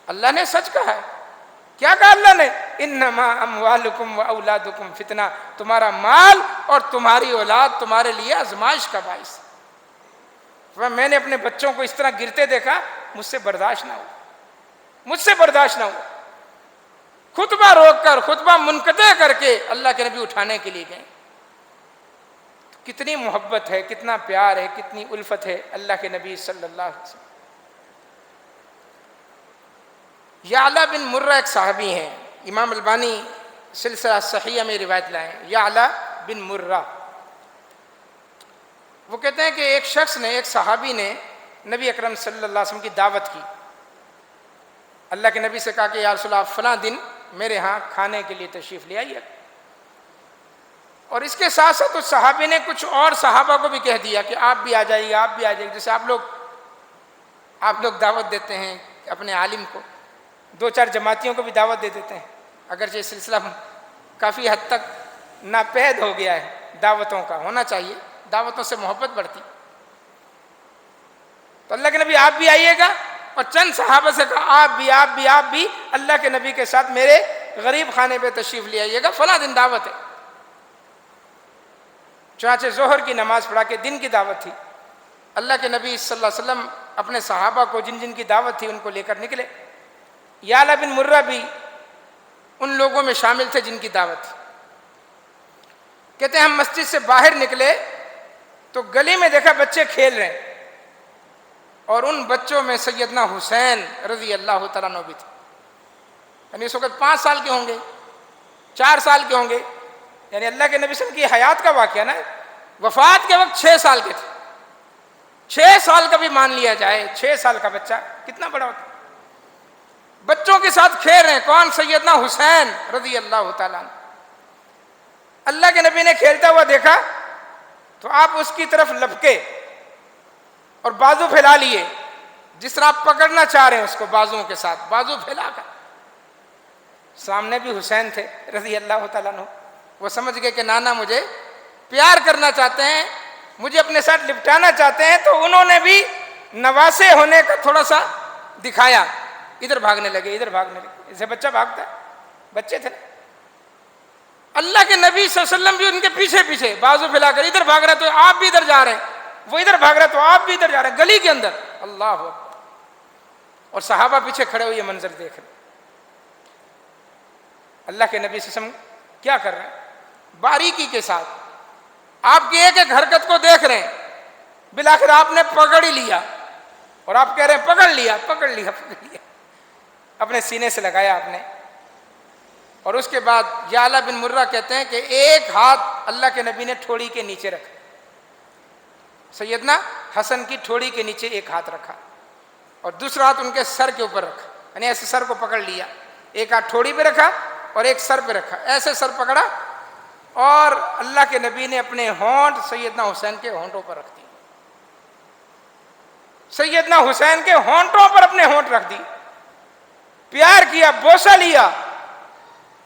اللہ نے سچ کہا ہے۔ کیا کہا اللہ نے؟ انما اموالکم و اولادکم فتنہ، تمہارا مال اور تمہاری اولاد تمہارے لیے آزمائش کا باعث ہے۔ میں نے اپنے بچوں کو اس طرح گرتے دیکھا، مجھ سے برداشت نہ ہوا، مجھ سے برداشت نہ ہوا۔ خطبہ روک کر، خطبہ منقطع کر کے اللہ کے نبی اٹھانے کے لیے گئے۔ کتنی محبت ہے، کتنا پیار ہے، کتنی الفت ہے اللہ کے نبی صلی اللہ علیہ وسلم۔ یعلا بن مرہ ایک صحابی ہیں، امام البانی سلسلہ صحیحہ میں روایت لائے ہیں، یعلا بن مرہ۔ وہ کہتے ہیں کہ ایک شخص نے، ایک صحابی نے نبی اکرم صلی اللہ علیہ وسلم کی دعوت کی۔ اللہ کے نبی سے کہا کہ یا رسول اللہ آپ فلاں دن میرے ہاں کھانے کے لیے تشریف لے آئیے۔ اور اس کے ساتھ ساتھ اس صحابی نے کچھ اور صحابہ کو بھی کہہ دیا کہ آپ بھی آ جائیے، آپ بھی آ جائیے۔ جیسے آپ لوگ دعوت دیتے ہیں اپنے عالم کو، دو چار جماعتیوں کو بھی دعوت دے دیتے ہیں، اگرچہ یہ سلسلہ کافی حد تک ناپید ہو گیا ہے، دعوتوں کا ہونا چاہیے، دعوتوں سے محبت بڑھتی۔ تو اللہ کے نبی آپ بھی آئیے گا، اور چند صحابہ سے کہا آپ بھی اللہ کے نبی کے ساتھ میرے غریب خانے پہ تشریف لے آئیے گا، فلاں دن دعوت ہے۔ چنانچہ ظہر کی نماز پڑھا کے دن کی دعوت تھی، اللہ کے نبی صلی اللہ علیہ وسلم اپنے صحابہ کو جن کی دعوت تھی ان کو لے کر نکلے۔ یعلا بن مرہ بھی ان لوگوں میں شامل تھے جن کی دعوت تھی۔ کہتے ہیں ہم مسجد سے باہر نکلے تو گلی میں دیکھا بچے کھیل رہے ہیں، اور ان بچوں میں سیدنا حسین رضی اللہ تعالیٰ عنہ بھی تھے۔ یعنی اس وقت 5 سال کے ہوں گے، 4 سال کے ہوں گے، یعنی اللہ کے نبی صلی اللہ علیہ وسلم کی حیات کا واقعہ نا، وفات کے وقت 6 سال کے تھے۔ 6 سال کا بھی مان لیا جائے، 6 سال کا بچہ کتنا بڑا ہوتا ہے۔ بچوں کے ساتھ کھیل رہے ہیں، کون؟ سیدنا حسین رضی اللہ تعالیٰ عنہ۔ اللہ کے نبی نے کھیلتا ہوا دیکھا تو آپ اس کی طرف لپکے اور بازو پھیلا لیے، جس طرح آپ پکڑنا چاہ رہے ہیں اس کو بازوؤں کے ساتھ، بازو پھیلا کر۔ سامنے بھی حسین تھے رضی اللہ تعالیٰ عنہ، وہ سمجھ گئے کہ نانا مجھے پیار کرنا چاہتے ہیں، مجھے اپنے ساتھ لپٹانا چاہتے ہیں، تو انہوں نے بھی نواسے ہونے کا تھوڑا سا دکھایا، ادھر بھاگنے لگے، ادھر بھاگنے لگے، اسے بچہ بھاگتا ہے، بچے تھے۔ اللہ کے نبی صلی اللہ علیہ وسلم بھی ان کے پیچھے پیچھے بازو پھیلا کر، ادھر بھاگ رہا ہے تو آپ بھی ادھر جا رہے ہیں، وہ ادھر بھاگ رہا ہے تو آپ بھی ادھر جا رہے ہیں، گلی کے اندر۔ اللہ اکبر! اور صحابہ پیچھے کھڑے ہوئے یہ منظر دیکھ رہے۔ اللہ کے نبی صلی اللہ علیہ وسلم کیا کر رہے ہیں؟ باریکی کے ساتھ آپ کی ایک ایک حرکت کو دیکھ رہے ہیں۔ بالآخر آپ نے پکڑ ہی لیا، اور آپ کہہ رہے ہیں پکڑ لیا، پکڑ لیا، پکڑ لیا، اپنے سینے سے لگایا آپ نے۔ اور اس کے بعد یعلا بن مرہ کہتے ہیں کہ ایک ہاتھ اللہ کے نبی نے ٹھوڑی کے نیچے رکھا، سیدنا حسن کی ٹھوڑی کے نیچے ایک ہاتھ رکھا، اور دوسرا ہاتھ ان کے سر کے اوپر رکھا، یعنی ایسے سر کو پکڑ لیا، ایک ہاتھ ٹھوڑی پہ رکھا اور ایک سر پہ رکھا، ایسے سر پکڑا، اور اللہ کے نبی نے اپنے ہونٹ سیدنا حسین کے ہونٹوں پر رکھ دی، سیدنا حسین کے ہونٹوں پر اپنے ہونٹ رکھ دی، پیار کیا، بوسہ لیا۔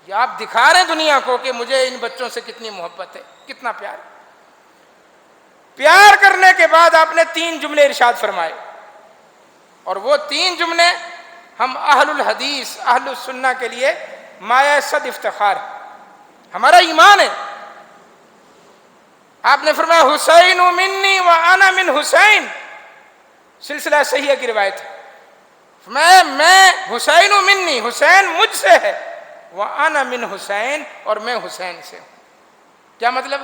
یہ آپ دکھا رہے ہیں دنیا کو کہ مجھے ان بچوں سے کتنی محبت ہے، کتنا پیار ہے۔ پیار کرنے کے بعد آپ نے 3 جملے ارشاد فرمائے، اور وہ 3 جملے ہم اہل الحدیث، اہل السنہ کے لیے مایہ صد افتخار ہے، ہمارا ایمان ہے۔ آپ نے فرمایا حسین منی و انا من حسین، سلسلہ صحیحہ کی روایت ہے۔ میں حسین منی، حسین مجھ سے ہے، وَأَنَا مِنْ حسین، اور میں حسین سے ہوں۔ کیا مطلب؟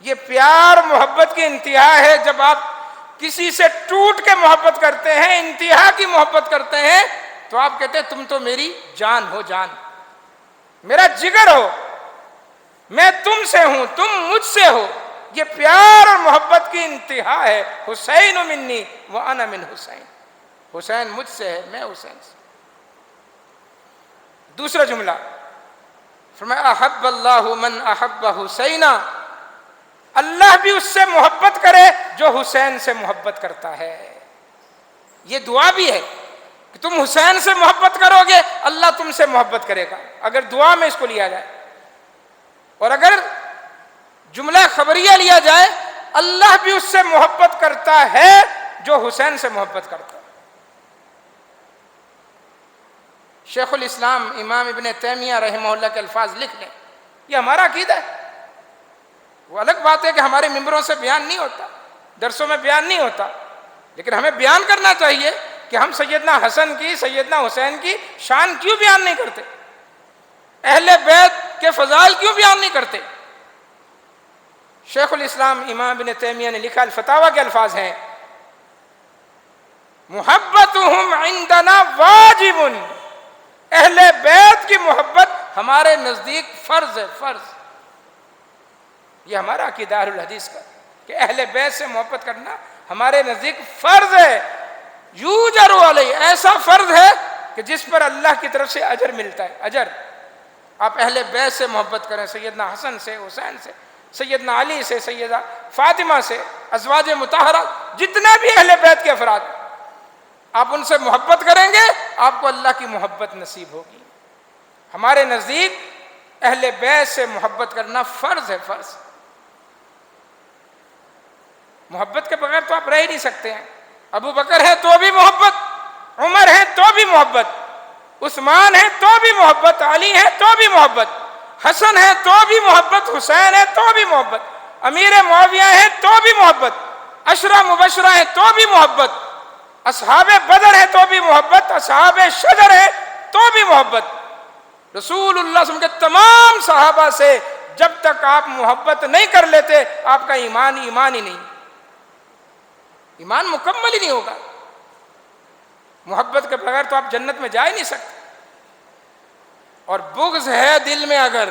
یہ پیار محبت کی انتہا ہے۔ جب آپ کسی سے ٹوٹ کے محبت کرتے ہیں، انتہا کی محبت کرتے ہیں، تو آپ کہتے ہیں تم تو میری جان ہو، جان، میرا جگر ہو، میں تم سے ہوں، تم مجھ سے ہو۔ یہ پیار اور محبت کی انتہا ہے۔ حسین منی وَأَنَا مِنْ حسین، حسین مجھ سے ہے، میں حسین سے۔ دوسرا جملہ فرمایا احب اللہ من احب حسینا، اللہ بھی اس سے محبت کرے جو حسین سے محبت کرتا ہے. یہ دعا بھی ہے کہ تم حسین سے محبت کرو گے اللہ تم سے محبت کرے گا، اگر دعا میں اس کو لیا جائے. اور اگر جملہ خبریہ لیا جائے، اللہ بھی اس سے محبت کرتا ہے جو حسین سے محبت کرتا ہے. شیخ الاسلام امام ابن تیمیہ رحمہ اللہ کے الفاظ لکھ لیں، یہ ہمارا عقیدہ ہے. وہ الگ بات ہے کہ ہمارے ممبروں سے بیان نہیں ہوتا، درسوں میں بیان نہیں ہوتا، لیکن ہمیں بیان کرنا چاہیے کہ ہم سیدنا حسن کی، سیدنا حسین کی شان کیوں بیان نہیں کرتے، اہل بیت کے فضائل کیوں بیان نہیں کرتے. شیخ الاسلام امام ابن تیمیہ نے لکھا، الفتاوی کے الفاظ ہیں، محبتہم عندنا واجب، اہل بیت کی محبت ہمارے نزدیک فرض ہے، فرض. یہ ہمارا عقیدہ اہل الحدیث کا کہ اہل بیت سے محبت کرنا ہمارے نزدیک فرض ہے. یوجر علیہ، ایسا فرض ہے کہ جس پر اللہ کی طرف سے اجر ملتا ہے، اجر. آپ اہل بیت سے محبت کریں، سیدنا حسن سے، حسین سے، سیدنا علی سے، سیدہ فاطمہ سے، ازواج مطہرات، جتنے بھی اہل بیت کے افراد، آپ ان سے محبت کریں گے آپ کو اللہ کی محبت نصیب ہوگی. ہمارے نزدیک اہل بیت سے محبت کرنا فرض ہے، فرض. محبت کے بغیر تو آپ رہ ہی نہیں سکتے ہیں. ابو بکر ہے تو بھی محبت، عمر ہے تو بھی محبت، عثمان ہے تو بھی محبت، علی ہے تو بھی محبت، حسن ہے تو بھی محبت، حسین ہے تو بھی محبت، امیر معاویہ ہے تو بھی محبت، عشرہ مبشرہ ہے تو بھی محبت، اصحاب بدر ہے تو بھی محبت، اصحاب شجر ہے تو بھی محبت. رسول اللہ صلی اللہ علیہ وسلم کے تمام صحابہ سے جب تک آپ محبت نہیں کر لیتے آپ کا ایمان ایمان ہی نہیں، ایمان مکمل ہی نہیں ہوگا. محبت کے بغیر تو آپ جنت میں جا ہی نہیں سکتے. اور بغض ہے دل میں اگر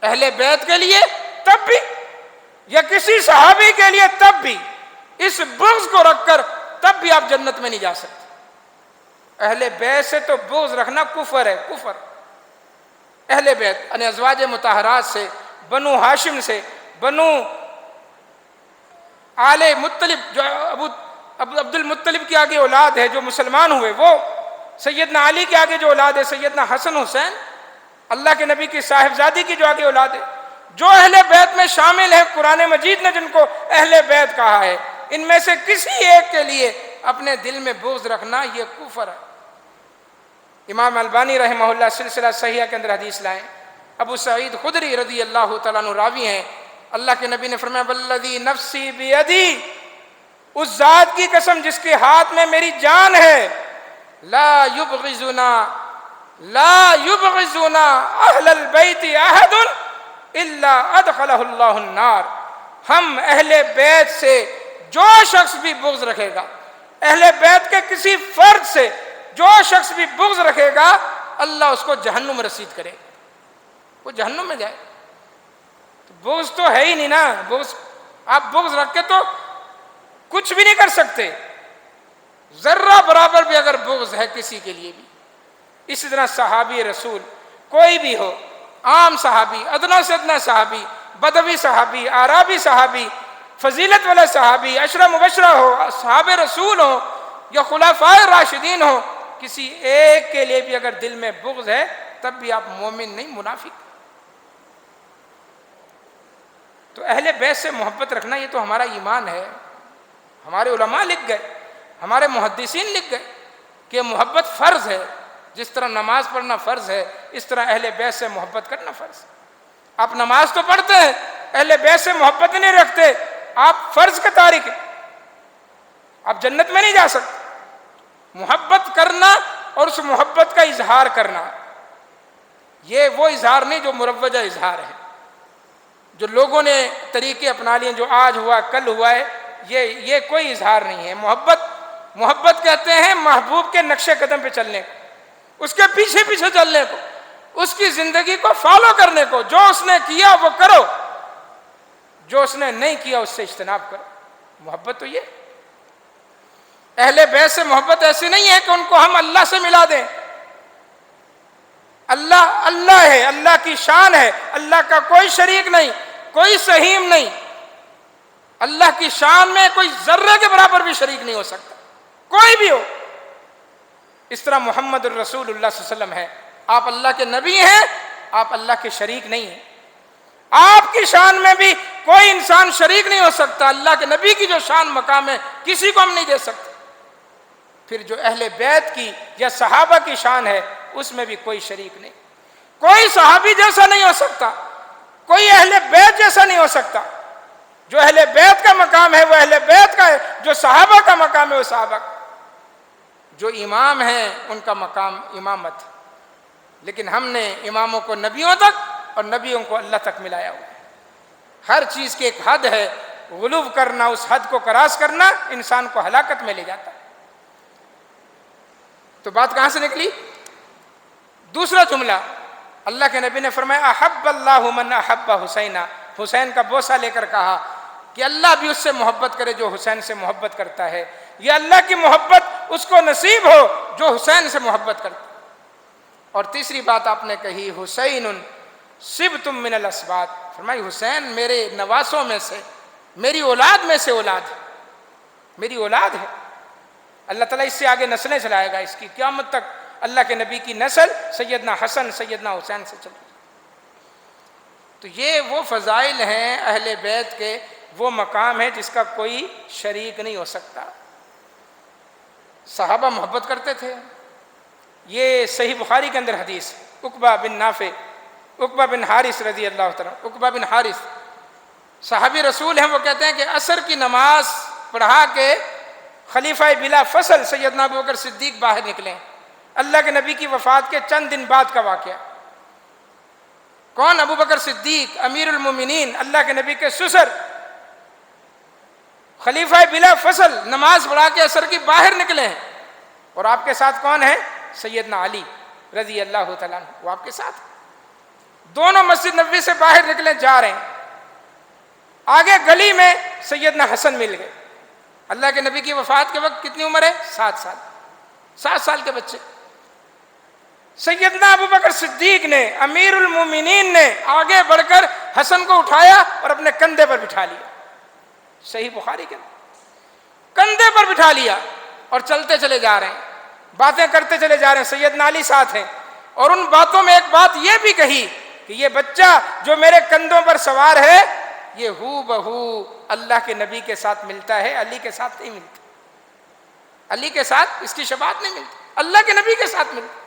اہل بیت کے لیے تب بھی، یا کسی صحابی کے لیے تب بھی، اس بغض کو رکھ کر تب بھی آپ جنت میں نہیں جا سکتے. اہل بیت سے تو بغض رکھنا کفر ہے، کفر. اہل بیت یعنی ازواج مطہرات سے، بنو ہاشم سے، بنو آل مطلب، جو عبد المطلب کی آگے اولاد ہے جو مسلمان ہوئے، وہ سیدنا علی کے آگے جو اولاد ہے، سیدنا حسن حسین، اللہ کے نبی کی صاحبزادی کی جو آگے اولاد ہے، جو اہل بیت میں شامل ہے، قرآن مجید نے جن کو اہل بیت کہا ہے، ان میں سے کسی ایک کے لیے اپنے دل میں بغض رکھنا یہ کفر ہے. امام البانی رحمہ اللہ سلسلہ صحیحہ کے اندر حدیث لائیں، ابو سعید خدری رضی اللہ تعالیٰ عنہ راوی ہیں، اللہ کے نبی نے فرمایا، والذی نفسی بیدی، اس ذات کی قسم جس کے ہاتھ میں میری جان ہے، لا یبغضنا اہل البیت احد الا ادخلہ اللہ النار. ہم اہل بیت سے جو شخص بھی بغض رکھے گا، اہل بیت کے کسی فرد سے جو شخص بھی بغض رکھے گا، اللہ اس کو جہنم میں رسید کرے گا، وہ جہنم میں جائے. تو بغض تو ہے ہی نہیں نا. بغض، آپ بغض رکھ کے تو کچھ بھی نہیں کر سکتے. ذرہ برابر بھی اگر بغض ہے کسی کے لیے بھی. اسی طرح صحابی رسول کوئی بھی ہو، عام صحابی، ادنا سے ادنا صحابی، بدوی صحابی، اعرابی صحابی، فضیلت والا صحابی، عشرہ مبشرہ ہو، اصحاب رسول ہو یا خلفائے راشدین ہو، کسی ایک کے لیے بھی اگر دل میں بغض ہے تب بھی آپ مومن نہیں، منافق. تو اہل بیت سے محبت رکھنا یہ تو ہمارا ایمان ہے. ہمارے علماء لکھ گئے، ہمارے محدثین لکھ گئے کہ محبت فرض ہے. جس طرح نماز پڑھنا فرض ہے اس طرح اہل بیت سے محبت کرنا فرض ہے. آپ نماز تو پڑھتے ہیں، اہل بیت سے محبت نہیں رکھتے، آپ فرض کے تارک ہیں، آپ جنت میں نہیں جا سکتے. محبت کرنا اور اس محبت کا اظہار کرنا، یہ وہ اظہار نہیں جو مروجہ اظہار ہے، جو لوگوں نے طریقے اپنا لیے، جو آج ہوا کل ہوا ہے، یہ کوئی اظہار نہیں ہے. محبت کہتے ہیں محبوب کے نقش قدم پہ چلنے کو، اس کے پیچھے پیچھے چلنے کو، اس کی زندگی کو فالو کرنے کو. جو اس نے کیا وہ کرو، جو اس نے نہیں کیا اس سے اجتناب کرو. محبت تو یہ. اہل بیت سے محبت ایسی نہیں ہے کہ ان کو ہم اللہ سے ملا دیں. اللہ ہے، اللہ کی شان ہے، اللہ کا کوئی شریک نہیں، کوئی سہیم نہیں. اللہ کی شان میں کوئی ذرے کے برابر بھی شریک نہیں ہو سکتا، کوئی بھی ہو۔ اس طرح محمد الرسول اللہ صلی اللہ علیہ وسلم ہے، آپ اللہ کے نبی ہیں، آپ اللہ کے شریک نہیں ہیں۔ آپ کی شان میں بھی کوئی انسان شریک نہیں ہو سکتا، اللہ کے نبی کی جو شان مقام ہے کسی کو ہم نہیں دے سکتے۔ پھر جو اہل بیت کی یا صحابہ کی شان ہے اس میں بھی کوئی شریک نہیں، کوئی صحابی جیسا نہیں ہو سکتا، کوئی اہل بیت جیسا نہیں ہو سکتا۔ جو اہل بیت کا مقام ہے وہ اہل بیت کا ہے، جو صحابہ کا مقام ہے وہ صحابہ کا۔ جو امام ہیں ان کا مقام امامت، لیکن ہم نے اماموں کو نبیوں تک اور نبیوں کو اللہ تک ملایا ہوا ہے۔ ہر چیز کی ایک حد ہے، غلو کرنا، اس حد کو کراس کرنا انسان کو ہلاکت میں لے جاتا ہے۔ تو بات کہاں سے نکلی؟ دوسرا جملہ اللہ کے نبی نے فرمایا احب اللہ من احب حسینا، حسین کا بوسہ لے کر کہا کہ اللہ بھی اس سے محبت کرے جو حسین سے محبت کرتا ہے، یا اللہ کی محبت اس کو نصیب ہو جو حسین سے محبت کرتا ہے۔ اور تیسری بات آپ نے کہی حسین صبتم من الاسباط، فرمائی حسین میرے نواسوں میں سے، میری اولاد میں سے اولاد ہے، میری اولاد ہے۔ اللہ تعالیٰ اس سے آگے نسلیں چلائے گا، اس کی قیامت تک اللہ کے نبی کی نسل سیدنا حسن سیدنا حسین سے چل رہی ہے۔ تو یہ وہ فضائل ہیں اہل بیت کے، وہ مقام ہے جس کا کوئی شریک نہیں ہو سکتا۔ صحابہ محبت کرتے تھے، یہ صحیح بخاری کے اندر حدیث، عقبہ بن نافع، عقبہ بن حارث رضی اللہ تعالیٰ، عقبہ بن حارث صحابی رسول ہیں، وہ کہتے ہیں کہ عصر کی نماز پڑھا کے خلیفہ بلا فصل سیدنا ابوبکر صدیق باہر نکلے، اللہ کے نبی کی وفات کے چند دن بعد کا واقعہ۔ کون؟ ابوبکر صدیق امیر المومنین، اللہ کے نبی کے سسر، خلیفہ بلا فصل نماز پڑھا کے عصر کی باہر نکلے ہیں، اور آپ کے ساتھ کون ہے؟ سیدنا علی رضی اللہ تعالیٰ عنہ، وہ آپ کے ساتھ دونوں مسجد نبوی سے باہر نکلے جا رہے ہیں۔ آگے گلی میں سیدنا حسن مل گئے، اللہ کے نبی کی وفات کے وقت کتنی عمر ہے؟ 7 سال، 7 سال کے بچے۔ سیدنا ابوبکر صدیق نے، امیر المومنین نے آگے بڑھ کر حسن کو اٹھایا اور اپنے کندھے پر بٹھا لیا، صحیح بخاری کے کندھے پر بٹھا لیا، اور چلتے چلے جا رہے ہیں، باتیں کرتے چلے جا رہے ہیں، سیدنا علی ساتھ ہیں، اور ان باتوں میں ایک بات یہ بھی کہی کہ یہ بچہ جو میرے کندھوں پر سوار ہے یہ ہو بہو اللہ کے نبی کے ساتھ ملتا ہے، علی کے ساتھ نہیں ملتا، علی کے ساتھ اس کی شباہت نہیں ملتی، اللہ کے نبی کے ساتھ ملتا۔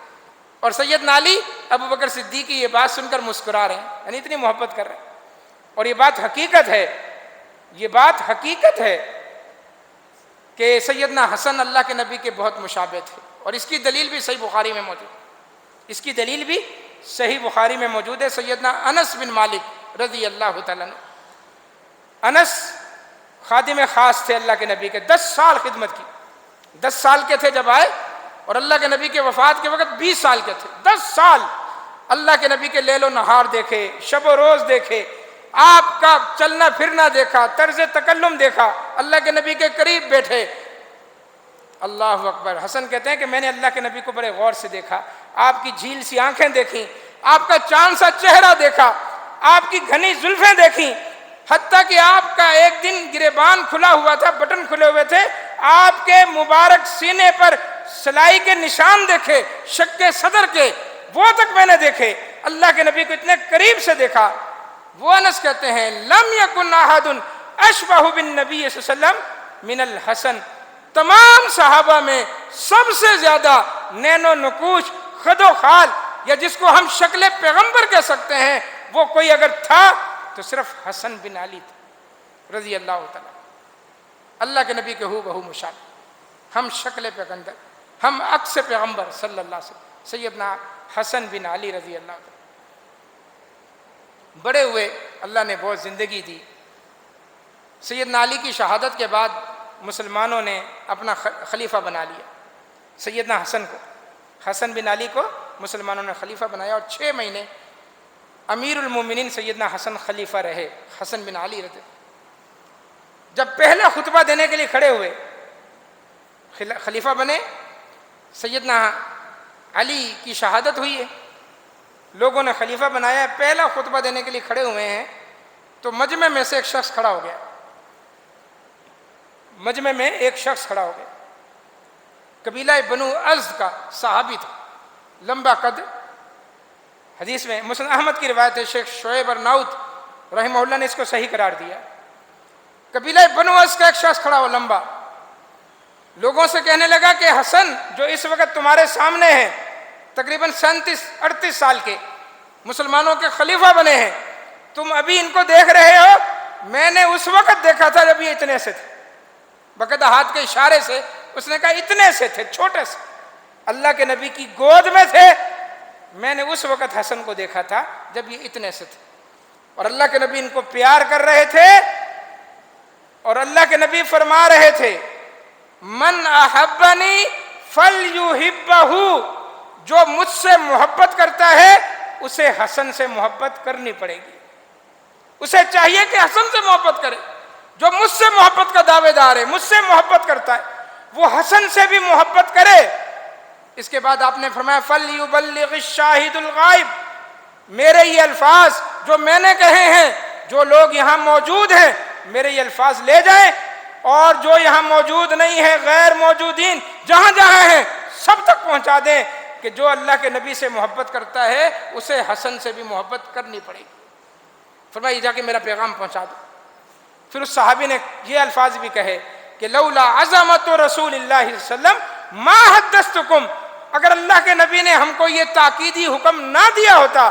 اور سیدنا علی ابوبکر صدیق کی یہ بات سن کر مسکرا رہے ہیں، یعنی اتنی محبت کر رہے ہیں۔ اور یہ بات حقیقت ہے، یہ بات حقیقت ہے کہ سیدنا حسن اللہ کے نبی کے بہت مشابہ تھے، اور اس کی دلیل بھی صحیح بخاری میں موجود ہے، اس کی دلیل بھی صحیح بخاری میں موجود ہے۔ سیدنا انس بن مالک رضی اللہ تعالیٰ عنہ، انس خادم خاص تھے اللہ کے نبی کے، 10 سال خدمت کی، 10 سال کے تھے جب آئے، اور اللہ کے نبی کے وفات کے وقت 20 سال کے تھے۔ 10 سال اللہ کے نبی کے لیل و نہار دیکھے، شب و روز دیکھے، آپ کا چلنا پھرنا دیکھا، طرز تکلم دیکھا، اللہ کے نبی کے قریب بیٹھے۔ اللہ اکبر۔ حسن کہتے ہیں کہ میں نے اللہ کے نبی کو بڑے غور سے دیکھا، آپ کی جھیل سی آنکھیں دیکھیں، آپ کا چاند سا چہرہ دیکھا، آپ کی گھنی زلفیں دیکھیں، حتیٰ کہ آپ کا ایک دن گریبان کھلا ہوا تھا، بٹن کھلے ہوئے تھے، آپ کے مبارک سینے پر سلائی کے نشان دیکھے، شق صدر کے، وہ تک میں نے دیکھے، اللہ کے نبی کو اتنے قریب سے دیکھا۔ وہ انس کہتے ہیں لم یکن احد اشبہ بالنبی صلی اللہ علیہ وسلم من الحسن، تمام صحابہ میں سب سے زیادہ نین و نقوش، خد و خال، یا جس کو ہم شکل پیغمبر کہہ سکتے ہیں، وہ کوئی اگر تھا تو صرف حسن بن علی تھا رضی اللہ تعالیٰ، اللہ کے نبی کے ہو بہو مشابہ، ہم شکل پیغمبر، ہم عکس پیغمبر صلی اللہ علیہ وسلم، سیدنا حسن بن علی رضی اللہ تعالیٰ۔ بڑے ہوئے، اللہ نے بہت زندگی دی۔ سیدنا علی کی شہادت کے بعد مسلمانوں نے اپنا خلیفہ بنا لیا سیدنا حسن کو، حسن بن علی کو مسلمانوں نے خلیفہ بنایا، اور 6 مہینے امیر المومنین سیدنا حسن خلیفہ رہے، حسن بن علی رضی۔ جب پہلا خطبہ دینے کے لیے کھڑے ہوئے، خلیفہ بنے، سیدنا علی کی شہادت ہوئی ہے، لوگوں نے خلیفہ بنایا، پہلا خطبہ دینے کے لیے کھڑے ہوئے ہیں، تو مجمع میں سے ایک شخص کھڑا ہو گیا، مجمع میں ایک شخص کھڑا ہو گیا، قبیلہ بنو ازد کا صحابی تھا، لمبا قد، حدیث میں مسند احمد کی روایت ہے، شیخ شعیب ارناؤت رحمہ اللہ نے اس کو صحیح قرار دیا۔ قبیلہ بنو ازد کا ایک شخص کھڑا ہو لمبا، لوگوں سے کہنے لگا کہ حسن جو اس وقت تمہارے سامنے ہیں، تقریباً 37-38 سال کے مسلمانوں کے خلیفہ بنے ہیں، تم ابھی ان کو دیکھ رہے ہو، میں نے اس وقت دیکھا تھا جب یہ اتنے سے تھے، باقاعدہ ہاتھ کے اشارے سے اس نے کہا اتنے سے تھے، چھوٹے سے، اللہ کے نبی کی گود میں تھے، میں نے اس وقت حسن کو دیکھا تھا جب یہ اتنے سے تھے، اور اللہ کے نبی ان کو پیار کر رہے تھے، اور اللہ کے نبی فرما رہے تھے من احبنی فلیحبہ، جو مجھ سے محبت کرتا ہے اسے حسن سے محبت کرنی پڑے گی، اسے چاہیے کہ حسن سے محبت کرے، جو مجھ سے محبت کا دعوے دار ہے، مجھ سے محبت کرتا ہے، وہ حسن سے بھی محبت کرے۔ اس کے بعد آپ نے فرمایا فَلْيُبَلِّغِ الشَّاهِدُ الْغَائِبُ، میرے یہ الفاظ جو میں نے کہے ہیں، جو لوگ یہاں موجود ہیں میرے یہ الفاظ لے جائیں، اور جو یہاں موجود نہیں ہے غیر موجودین جہاں جہاں ہیں سب تک پہنچا دیں کہ جو اللہ کے نبی سے محبت کرتا ہے اسے حسن سے بھی محبت کرنی پڑے گی۔ فرمایا جا کے میرا پیغام پہنچا دو۔ پھر اس صحابی نے یہ الفاظ بھی کہے کہ لولا عظمت رسول اللہ صلی اللہ علیہ وسلم ما حدثتکم، اگر اللہ کے نبی نے ہم کو یہ تاکیدی حکم نہ دیا ہوتا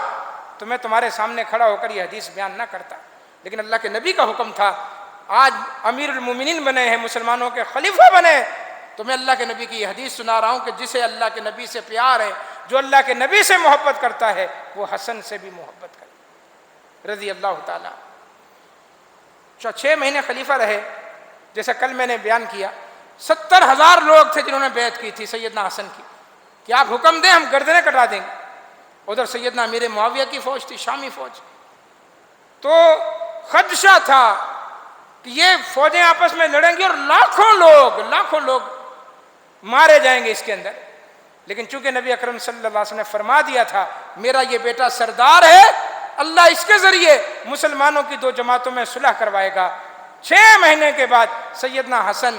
تو میں تمہارے سامنے کھڑا ہو کر یہ حدیث بیان نہ کرتا، لیکن اللہ کے نبی کا حکم تھا، آج امیر المومنین بنے ہیں، مسلمانوں کے خلیفہ بنے، تو میں اللہ کے نبی کی یہ حدیث سنا رہا ہوں کہ جسے اللہ کے نبی سے پیار ہے، جو اللہ کے نبی سے محبت کرتا ہے وہ حسن سے بھی محبت کرے رضی اللہ تعالیٰ۔ 6 مہینے خلیفہ رہے، جیسا کل میں نے بیان کیا، 70,000 لوگ تھے جنہوں نے بیعت کی تھی سیدنا حسن کی کہ آپ حکم دیں ہم گردنیں کٹا دیں گے۔ ادھر سیدنا امیر معاویہ کی فوج تھی، شامی فوج، تو خدشہ تھا کہ یہ فوجیں آپس میں لڑیں گی اور لاکھوں لوگ مارے جائیں گے اس کے اندر، لیکن چونکہ نبی اکرم صلی اللہ علیہ وسلم نے فرما دیا تھا میرا یہ بیٹا سردار ہے، اللہ اس کے ذریعے مسلمانوں کی 2 جماعتوں میں صلح کروائے گا۔ 6 مہینے کے بعد سیدنا حسن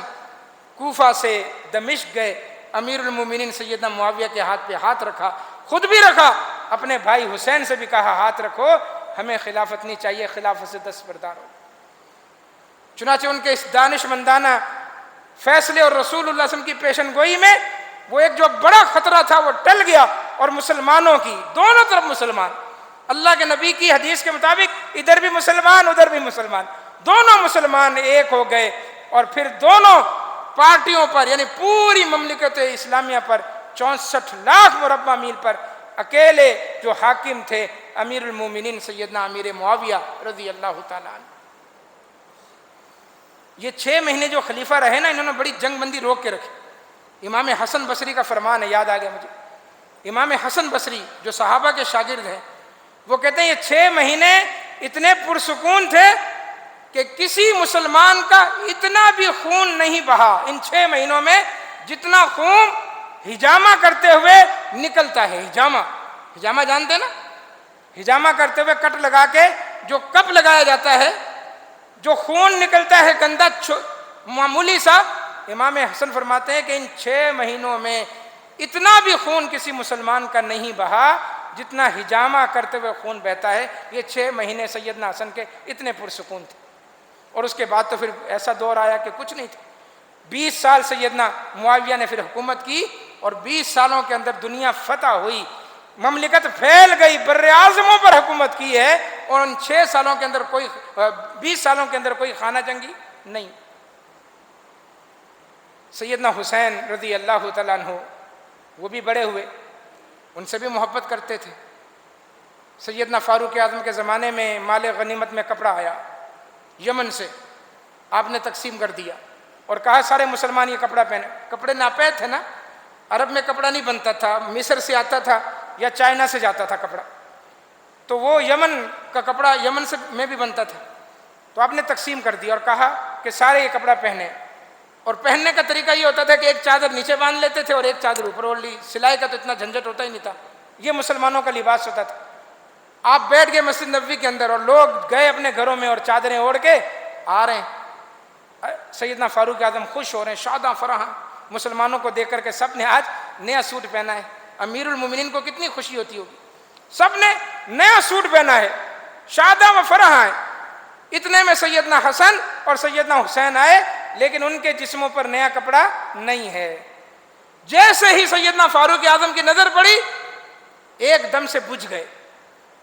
کوفہ سے دمشق گئے، امیر المومنین سیدنا معاویہ کے ہاتھ پہ ہاتھ رکھا، خود بھی رکھا، اپنے بھائی حسین سے بھی کہا ہاتھ رکھو، ہمیں خلافت نہیں چاہیے، خلافت سے دستبردار ہو۔ چنانچہ ان کے اس دانش مندانہ فیصلے اور رسول اللہ صلی اللہ علیہ وسلم کی پیشن گوئی میں وہ ایک جو بڑا خطرہ تھا وہ ٹل گیا، اور مسلمانوں کی دونوں طرف مسلمان، اللہ کے نبی کی حدیث کے مطابق ادھر بھی مسلمان ادھر بھی مسلمان، دونوں مسلمان ایک ہو گئے، اور پھر دونوں پارٹیوں پر یعنی پوری مملکت اسلامیہ پر 64 لاکھ مربع میل پر اکیلے جو حاکم تھے امیر المومنین سیدنا امیر معاویہ رضی اللہ تعالیٰ عنہ۔ یہ 6 مہینے جو خلیفہ رہے نا، انہوں نے بڑی جنگ بندی روک کے رکھی۔ امام حسن بصری کا فرمان ہے، یاد آ گیا مجھے، امام حسن بصری جو صحابہ کے شاگرد ہیں، وہ کہتے ہیں یہ 6 مہینے اتنے پرسکون تھے کہ کسی مسلمان کا اتنا بھی خون نہیں بہا ان 6 مہینوں میں جتنا خون ہجامہ کرتے ہوئے نکلتا ہے۔ ہجامہ جانتے نا، ہجامہ کرتے ہوئے کٹ لگا کے جو کپ لگایا جاتا ہے، جو خون نکلتا ہے گندا معمولی سا، امام حسن فرماتے ہیں کہ ان 6 مہینوں میں اتنا بھی خون کسی مسلمان کا نہیں بہا جتنا ہجامہ کرتے ہوئے خون بہتا ہے۔ یہ 6 مہینے سیدنا حسن کے اتنے پرسکون تھے، اور اس کے بعد تو پھر ایسا دور آیا کہ کچھ نہیں تھا۔ 20 سال سیدنا معاویہ نے پھر حکومت کی، اور 20 سالوں کے اندر دنیا فتح ہوئی، مملکت پھیل گئی، بر اعظموں پر حکومت کی ہے، اور ان 6 سالوں کے اندر 20 سالوں کے اندر کوئی خانہ جنگی نہیں۔ سیدنا حسین رضی اللہ تعالیٰ عنہ وہ بھی بڑے ہوئے، ان سے بھی محبت کرتے تھے۔ سیدنا فاروق اعظم کے زمانے میں مال غنیمت میں کپڑا آیا یمن سے، آپ نے تقسیم کر دیا اور کہا سارے مسلمان یہ کپڑا پہنے۔ کپڑے ناپید تھے نا، عرب میں کپڑا نہیں بنتا تھا، مصر سے آتا تھا یا چائنا سے جاتا تھا کپڑا، تو وہ یمن کا کپڑا یمن سے میں بھی بنتا تھا، تو آپ نے تقسیم کر دیا اور کہا کہ سارے یہ کپڑا پہنے، اور پہننے کا طریقہ یہ ہوتا تھا کہ ایک چادر نیچے باندھ لیتے تھے اور ایک چادر اوپر اوڑھ لی، سلائی کا تو اتنا جھنجھٹ ہوتا ہی نہیں تھا، یہ مسلمانوں کا لباس ہوتا تھا۔ آپ بیٹھ گئے مسجد نبوی کے اندر اور لوگ گئے اپنے گھروں میں اور چادریں اوڑھ کے آ رہے ہیں، سیدنا فاروق اعظم خوش ہو رہے ہیں، شاداں فراہاں، مسلمانوں کو دیکھ کر کے سب نے آج نیا سوٹ پہنا ہے۔ امیر المومنین کو کتنی خوشی ہوتی ہوگی، سب نے نیا سوٹ پہنا ہے، شاداں و فراہاں ہیں۔ اتنے میں سیدنا حسن اور سیدنا حسین آئے، لیکن ان کے جسموں پر نیا کپڑا نہیں ہے۔ جیسے ہی سیدنا فاروق اعظم کی نظر پڑی، ایک دم سے بجھ گئے،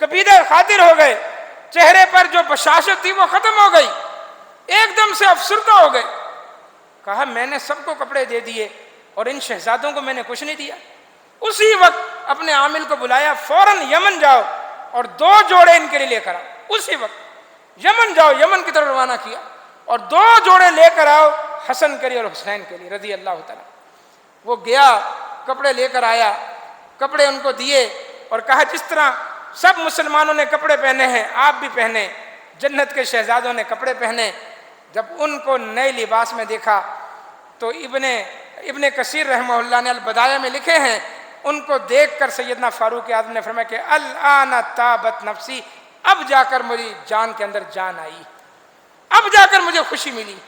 کبیدہ خاطر ہو گئے، چہرے پر جو بشاشت تھی وہ ختم ہو گئی، ایک دم سے افسردہ ہو گئے۔ کہا میں نے سب کو کپڑے دے دیے اور ان شہزادوں کو میں نے کچھ نہیں دیا۔ اسی وقت اپنے عامل کو بلایا، فوراً یمن جاؤ اور 2 جوڑے ان کے لیے لے کر آؤ۔ اسی وقت یمن جاؤ، یمن کی طرف روانہ کیا اور 2 جوڑے لے کر آؤ حسن کے لیے اور حسین کے لیے رضی اللہ تعالیٰ۔ وہ گیا، کپڑے لے کر آیا، کپڑے ان کو دیے اور کہا جس طرح سب مسلمانوں نے کپڑے پہنے ہیں آپ بھی پہنے۔ جنت کے شہزادوں نے کپڑے پہنے۔ جب ان کو نئے لباس میں دیکھا تو ابن کثیر رحمہ اللہ نے البدایہ میں لکھے ہیں، ان کو دیکھ کر سیدنا فاروق اعظم نے فرمایا کہ الآن طابت نفسی، اب جا کر میری جان کے اندر جان آئی، اب جا کر مجھے خوشی ملی۔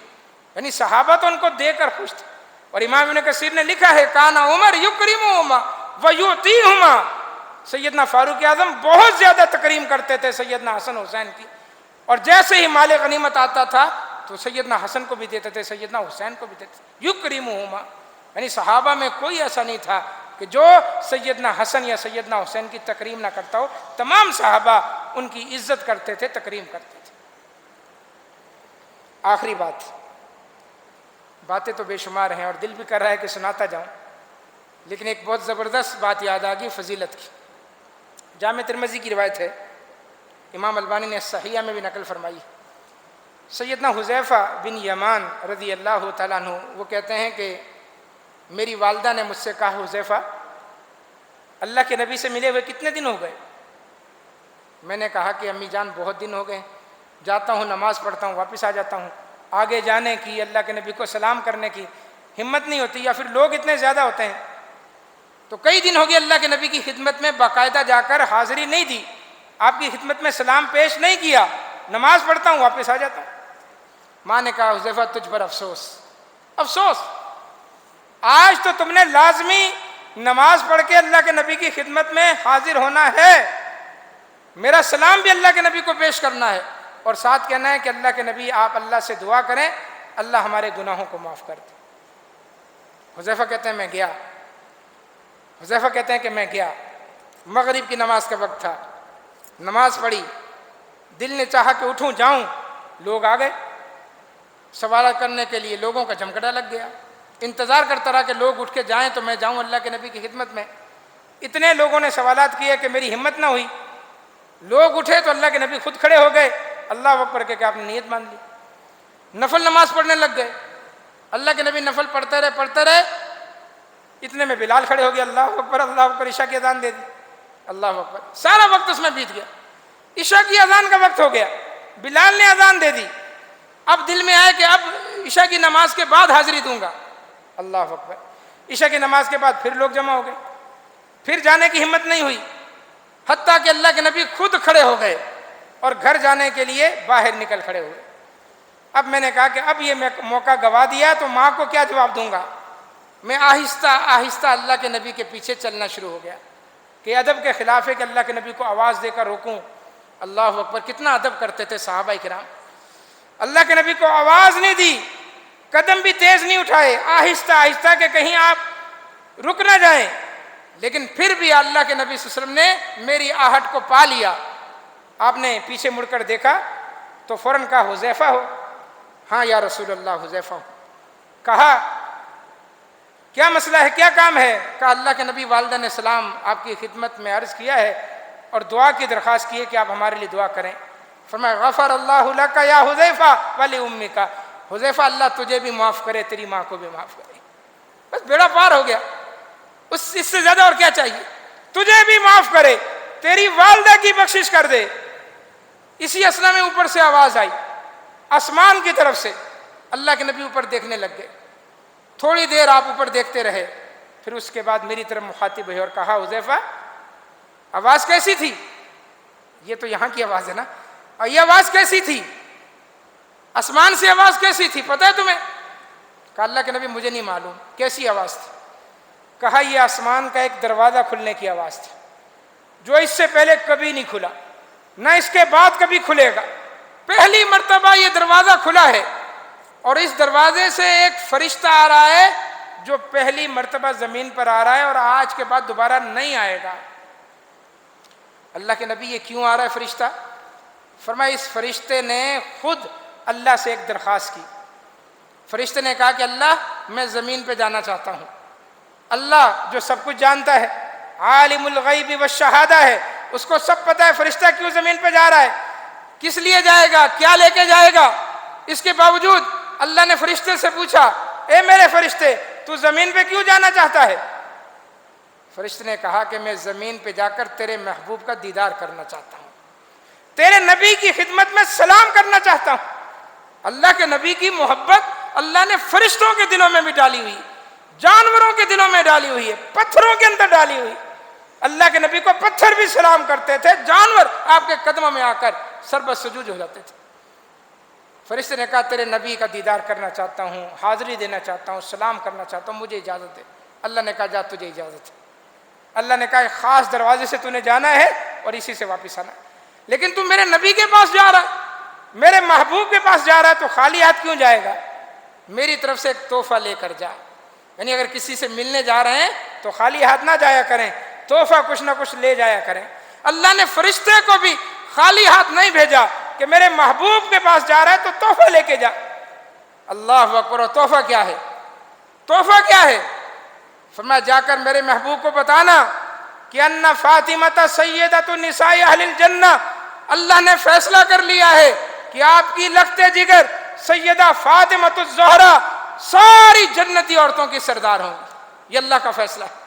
یعنی صحابہ تو ان کو دیکھ کر خوش تھے۔ اور امام ابن کثیر نے لکھا ہے کانا عمر یکرمہما ویعطیہما، سیدنا فاروق اعظم بہت زیادہ تکریم کرتے تھے سیدنا حسن حسین کی، اور جیسے ہی مال غنیمت آتا تھا تو سیدنا حسن کو بھی دیتے تھے، سیدنا حسین کو بھی دیتے تھے۔ یکرمہما، یعنی صحابہ میں کوئی ایسا نہیں تھا کہ جو سیدنا حسن یا سیدنا حسین کی تکریم نہ کرتا ہو، تمام صحابہ ان کی عزت کرتے تھے، تکریم کرتے تھے۔ آخری باتیں تو بے شمار ہیں اور دل بھی کر رہا ہے کہ سناتا جاؤں، لیکن ایک بہت زبردست بات یاد آ گئی فضیلت کی۔ جامع ترمذی کی روایت ہے، امام البانی نے صحیحہ میں بھی نقل فرمائی۔ سیدنا حذیفہ بن یمان رضی اللہ تعالیٰ عنہ وہ کہتے ہیں کہ میری والدہ نے مجھ سے کہا حذیفہ اللہ کے نبی سے ملے ہوئے کتنے دن ہو گئے؟ میں نے کہا کہ امی جان بہت دن ہو گئے، جاتا ہوں نماز پڑھتا ہوں واپس آ جاتا ہوں، آگے جانے کی، اللہ کے نبی کو سلام کرنے کی ہمت نہیں ہوتی، یا پھر لوگ اتنے زیادہ ہوتے ہیں۔ تو کئی دن ہو گئے اللہ کے نبی کی خدمت میں باقاعدہ جا کر حاضری نہیں دی، آپ کی خدمت میں سلام پیش نہیں کیا، نماز پڑھتا ہوں واپس آ جاتا ہوں۔ ماں نے کہا حذیفہ تجھ پر افسوس، افسوس، آج تو تم نے لازمی نماز پڑھ کے اللہ کے نبی کی خدمت میں حاضر ہونا ہے، میرا سلام بھی اللہ کے نبی کو پیش کرنا ہے، اور ساتھ کہنا ہے کہ اللہ کے نبی آپ اللہ سے دعا کریں اللہ ہمارے گناہوں کو معاف کر دے۔ حذیفہ کہتے ہیں میں گیا، حذیفہ کہتے ہیں کہ میں گیا، مغرب کی نماز کا وقت تھا، نماز پڑھی، دل نے چاہا کہ اٹھوں جاؤں، لوگ آ گئے سوالات کرنے کے لیے، لوگوں کا جمکڑا لگ گیا، انتظار کرتا رہا کہ لوگ اٹھ کے جائیں تو میں جاؤں اللہ کے نبی کی خدمت میں۔ اتنے لوگوں نے سوالات کیے کہ میری ہمت نہ ہوئی، لوگ اٹھے تو اللہ کے نبی خود کھڑے ہو گئے، اللہ اکبر کہ آپ نے نیت مان لی، نفل نماز پڑھنے لگ گئے، اللہ کے نبی نفل پڑھتے رہے، اتنے میں بلال کھڑے ہو گیا، اللہ اکبر، عشاء کی اذان دے دی، اللہ اکبر، سارا وقت اس میں بیت گیا، عشاء کی اذان کا وقت ہو گیا، بلال نے اذان دے دی، اب دل میں آئے کہ اب عشاء کی نماز کے بعد حاضری دوں گا، اللہ اکبر، عشاء کی نماز کے بعد پھر لوگ جمع ہو گئے، پھر جانے کی ہمت نہیں ہوئی، حتیٰ کہ اللہ کے نبی خود کھڑے ہو گئے اور گھر جانے کے لیے باہر نکل کھڑے ہوئے۔ اب میں نے کہا کہ اب یہ میں موقع گوا دیا تو ماں کو کیا جواب دوں گا، میں آہستہ آہستہ اللہ کے نبی کے پیچھے چلنا شروع ہو گیا کہ ادب کے خلاف ہے کہ اللہ کے نبی کو آواز دے کر روکوں، اللہ اکبر، کتنا ادب کرتے تھے صحابہ کرام، اللہ کے نبی کو آواز نہیں دی، قدم بھی تیز نہیں اٹھائے، آہستہ آہستہ کہ کہیں آپ رک نہ جائیں، لیکن پھر بھی اللہ کے نبی صلی اللہ علیہ وسلم نے میری آہٹ کو پا لیا۔ آپ نے پیچھے مڑ کر دیکھا تو فوراً کہا حذیفہ ہو؟ ہاں یا رسول اللہ حذیفہ ہوں۔ کہا کیا مسئلہ ہے، کیا کام ہے؟ کہا اللہ کے نبی والدہ نے سلام آپ کی خدمت میں عرض کیا ہے اور دعا کی درخواست کی ہے کہ آپ ہمارے لیے دعا کریں۔ فرمایا غفر اللہ لک یا حذیفہ ولی امک، حذیفہ اللہ تجھے بھی معاف کرے، تیری ماں کو بھی معاف کرے، بس بیڑا پار ہو گیا، اس سے زیادہ اور کیا چاہیے، تجھے بھی معاف کرے، تیری والدہ کی بخشش کر دے۔ اسی اثنا میں اوپر سے آواز آئی آسمان کی طرف سے، اللہ کے نبی اوپر دیکھنے لگ گئے، تھوڑی دیر آپ اوپر دیکھتے رہے، پھر اس کے بعد میری طرف مخاطب ہوئے اور کہا حذیفہ آواز کیسی تھی؟ یہ تو یہاں کی آواز ہے نا، اور یہ آواز کیسی تھی؟ آسمان سے آواز کیسی تھی پتہ ہے تمہیں؟ کہا اللہ کے نبی مجھے نہیں معلوم، کیسی آواز تھی؟ کہا یہ آسمان کا ایک دروازہ کھلنے کی آواز تھی جو اس سے پہلے کبھی نہیں کھلا، نہ اس کے بعد کبھی کھلے گا، پہلی مرتبہ یہ دروازہ کھلا ہے، اور اس دروازے سے ایک فرشتہ آ رہا ہے جو پہلی مرتبہ زمین پر آ رہا ہے اور آج کے بعد دوبارہ نہیں آئے گا۔ اللہ کے نبی یہ کیوں آ رہا ہے فرشتہ؟ فرمایا اس فرشتے نے خود اللہ سے ایک درخواست کی۔ فرشتے نے کہا کہ اللہ میں زمین پہ جانا چاہتا ہوں، اللہ جو سب کچھ جانتا ہے، عالم الغیب والشہادہ ہے، اس کو سب پتہ ہے فرشتہ کیوں زمین پہ جا رہا ہے، کس لیے جائے گا، کیا لے کے جائے گا۔ اس کے باوجود اللہ نے فرشتے سے پوچھا اے میرے فرشتے تو زمین پہ کیوں جانا چاہتا ہے؟ فرشتے نے کہا کہ میں زمین پہ جا کر تیرے محبوب کا دیدار کرنا چاہتا ہوں، تیرے نبی کی خدمت میں سلام کرنا چاہتا ہوں۔ اللہ کے نبی کی محبت اللہ نے فرشتوں کے دلوں میں بھی ڈالی ہوئی، جانوروں کے دلوں میں ڈالی ہوئی ہے، پتھروں کے اندر ڈالی ہوئی۔ اللہ کے نبی کو پتھر بھی سلام کرتے تھے، جانور آپ کے قدموں میں آ کر سر سجود ہو جاتے تھے۔ فرشتے نے کہا تیرے نبی کا دیدار کرنا چاہتا ہوں، حاضری دینا چاہتا ہوں، سلام کرنا چاہتا ہوں، مجھے اجازت دے۔ اللہ نے کہا جا تجھے اجازت ہے۔ اللہ نے کہا ایک خاص دروازے سے تو نے جانا ہے اور اسی سے واپس آنا ہے، لیکن تم میرے نبی کے پاس جا رہا ہے، میرے محبوب کے پاس جا رہا ہے، تو خالی ہاتھ کیوں جائے گا؟ میری طرف سے ایک تحفہ لے کر جا۔ یعنی اگر کسی سے ملنے جا رہے ہیں تو خالی ہاتھ نہ جایا کریں، تحفہ کچھ نہ کچھ لے جایا کریں۔ اللہ نے فرشتے کو بھی خالی ہاتھ نہیں بھیجا کہ میرے محبوب کے پاس جا رہا ہے تو تحفہ لے کے جا۔ اللہ اکبر! تحفہ کیا ہے؟ تحفہ کیا ہے؟ فرمایا جا کر میرے محبوب کو بتانا کہ ان فاطمہ سیدۃ النساء اہل الجنہ، اللہ نے فیصلہ کر لیا ہے کہ آپ کی لخت جگر سیدہ فاطمہ الزہرا ساری جنتی عورتوں کی سردار ہوں گی، یہ اللہ کا فیصلہ ہے۔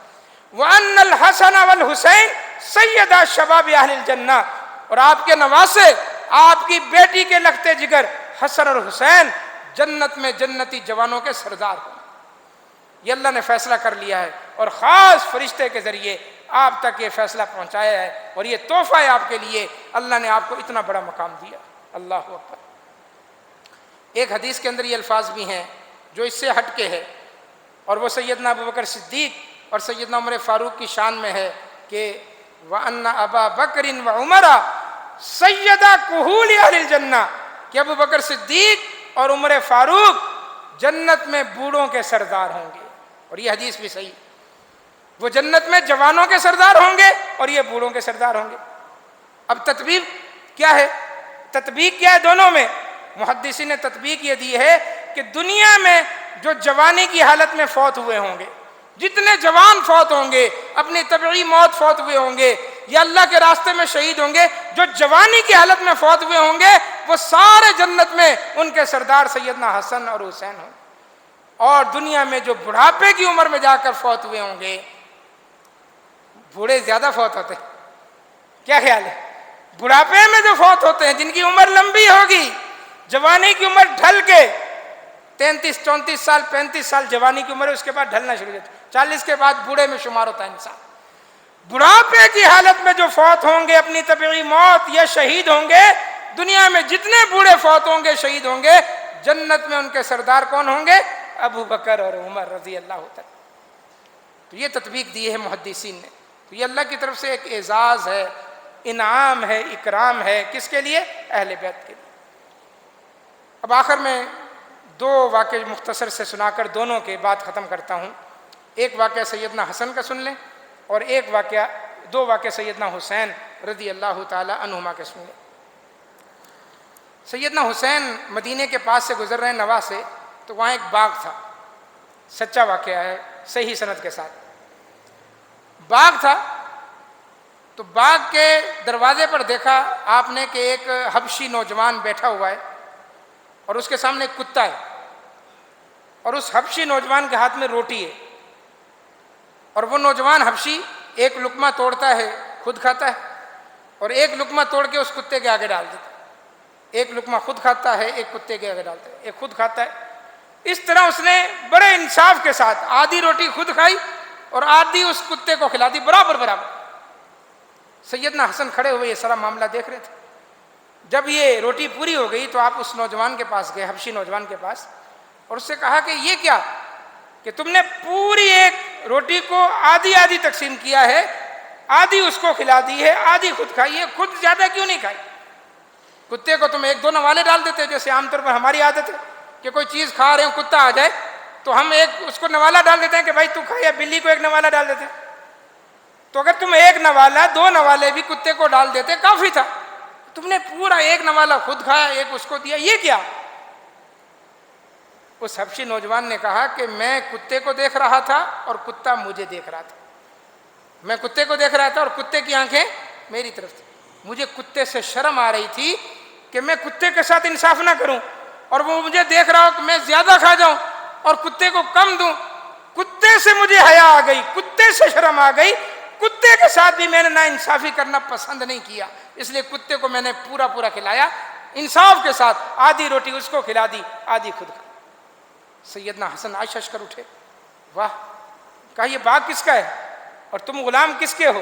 وَأَنَّ الْحَسَنَ وَالْحُسَيْنَ سَيِّدَا شَبَابِ أَهْلِ الْجَنَّةِ، اور آپ کے نواسے، آپ کی بیٹی کے لخت جگر حسن اور حسین جنت میں جنتی جوانوں کے سردار ہوں۔ یہ اللہ نے فیصلہ کر لیا ہے اور خاص فرشتے کے ذریعے آپ تک یہ فیصلہ پہنچایا ہے، اور یہ تحفہ ہے آپ کے لیے، اللہ نے آپ کو اتنا بڑا مقام دیا۔ اللہ اکبر! ایک حدیث کے اندر یہ الفاظ بھی ہیں جو اس سے ہٹ کے ہے، اور وہ سیدنا ابوبکر صدیق اور سیدنا عمر فاروق کی شان میں ہے کہ وَأَنَّ أَبَا بَكْرٍ وَعُمَرَ سَيَّدَا كُهُولِ أَهْلِ الْجَنَّةِ، کہ ابوبکر صدیق اور عمر فاروق جنت میں بوڑھوں کے سردار ہوں گے، اور یہ حدیث بھی صحیح، وہ جنت میں جوانوں کے سردار ہوں گے اور یہ بوڑھوں کے سردار ہوں گے۔ اب تطبیق کیا ہے؟ تطبیق کیا ہے دونوں میں؟ محدثین نے تطبیق یہ دی ہے کہ دنیا میں جو جوانی کی حالت میں فوت ہوئے ہوں گے، جتنے جوان فوت ہوں گے، اپنی طبعی موت فوت ہوئے ہوں گے یا اللہ کے راستے میں شہید ہوں گے، جو جوانی کی حالت میں فوت ہوئے ہوں گے وہ سارے جنت میں ان کے سردار سیدنا حسن اور حسین ہوں۔ اور دنیا میں جو بڑھاپے کی عمر میں جا کر فوت ہوئے ہوں گے، بوڑھے زیادہ فوت ہوتے ہیں، کیا خیال ہے؟ بڑھاپے میں جو فوت ہوتے ہیں جن کی عمر لمبی ہوگی، جوانی کی عمر ڈھل کے 33 34 سال 35 سال جوانی کی عمر ہے، اس کے بعد ڈھلنا شروع ہوتا ہے، 40 کے بعد بوڑھے میں شمار ہوتا ہے انسان۔ بڑھاپے کی حالت میں جو فوت ہوں گے اپنی طبعی موت یا شہید ہوں گے، دنیا میں جتنے بوڑھے فوت ہوں گے شہید ہوں گے، جنت میں ان کے سردار کون ہوں گے؟ ابو بکر اور عمر رضی اللہ تعالی۔ تو یہ تطبیق دی ہے محدثین نے، تو یہ اللہ کی طرف سے ایک اعزاز ہے، انعام ہے، اکرام ہے، کس کے لیے؟ اہل بیت کے لیے۔ اب آخر میں دو واقعے مختصر سے سنا کر دونوں کے بات ختم کرتا ہوں۔ ایک واقعہ سیدنا حسن کا سن لیں اور دو واقعہ سیدنا حسین رضی اللہ تعالی عنہما کے سن لیں۔ سیدنا حسین مدینے کے پاس سے گزر رہے ہیں نوا سے، تو وہاں ایک باغ تھا، سچا واقعہ ہے صحیح سند کے ساتھ۔ باغ تھا تو باغ کے دروازے پر دیکھا آپ نے کہ ایک حبشی نوجوان بیٹھا ہوا ہے اور اس کے سامنے ایک کتا ہے، اور اس حبشی نوجوان کے ہاتھ میں روٹی ہے، اور وہ نوجوان حبشی ایک لقمہ توڑتا ہے خود کھاتا ہے اور ایک لقمہ توڑ کے اس کتے کے آگے ڈال دیتا ہے، ایک لقمہ خود کھاتا ہے ایک کتے کے آگے ڈالتا ہے، ایک خود کھاتا ہے۔ اس طرح اس نے بڑے انصاف کے ساتھ آدھی روٹی خود کھائی اور آدھی اس کتے کو کھلا دی، برابر برابر۔ سیدنا حسن کھڑے ہوئے یہ سارا معاملہ دیکھ رہے تھے۔ جب یہ روٹی پوری ہو گئی تو آپ اس نوجوان کے پاس گئے، حبشی نوجوان کے پاس، اور اس سے کہا کہ یہ کیا کہ تم نے پوری ایک روٹی کو آدھی آدھی تقسیم کیا ہے، آدھی اس کو کھلا دی ہے، آدھی خود کھائی ہے، خود زیادہ کیوں نہیں کھائی؟ کتے کو تم ایک دو نوالے ڈال دیتے، جیسے عام طور پر ہماری عادت ہے کہ کوئی چیز کھا رہے ہوں کتا آ جائے تو ہم ایک اس کو نوالا ڈال دیتے ہیں کہ بھائی تو کھا، یا بلی کو ایک نوالا ڈال دیتے ہیں۔ تو اگر تم ایک نوالا، دو نوالے بھی کتے کو ڈال دیتے کافی تھا، تم نے پورا ایک نوالا خود کھایا، ایک اس کو دیا، یہ کیا؟ اس حبشی نوجوان نے کہا کہ میں کتے کو دیکھ رہا تھا اور کتا مجھے دیکھ رہا تھا، میں کتے کو دیکھ رہا تھا اور کتے کی آنکھیں میری طرف تھی، مجھے کتے سے شرم آ رہی تھی کہ میں کتے کے ساتھ انصاف نہ کروں، اور وہ مجھے دیکھ رہا ہو کہ میں زیادہ کھا جاؤں اور کتے کو کم دوں، کتے سے مجھے حیا آ گئی، کتے سے شرم آ گئی، کتے کے ساتھ بھی میں نے نا انصافی کرنا پسند نہیں کیا، اس لیے کتے کو میں نے پورا پورا کھلایا انصاف کے ساتھ، آدھی روٹی اس کو کھلا دی، آدھی خود کھا۔ سیدنا حسن عائشہ کر اٹھے، واہ، کہا یہ باغ کس کا ہے اور تم غلام کس کے ہو؟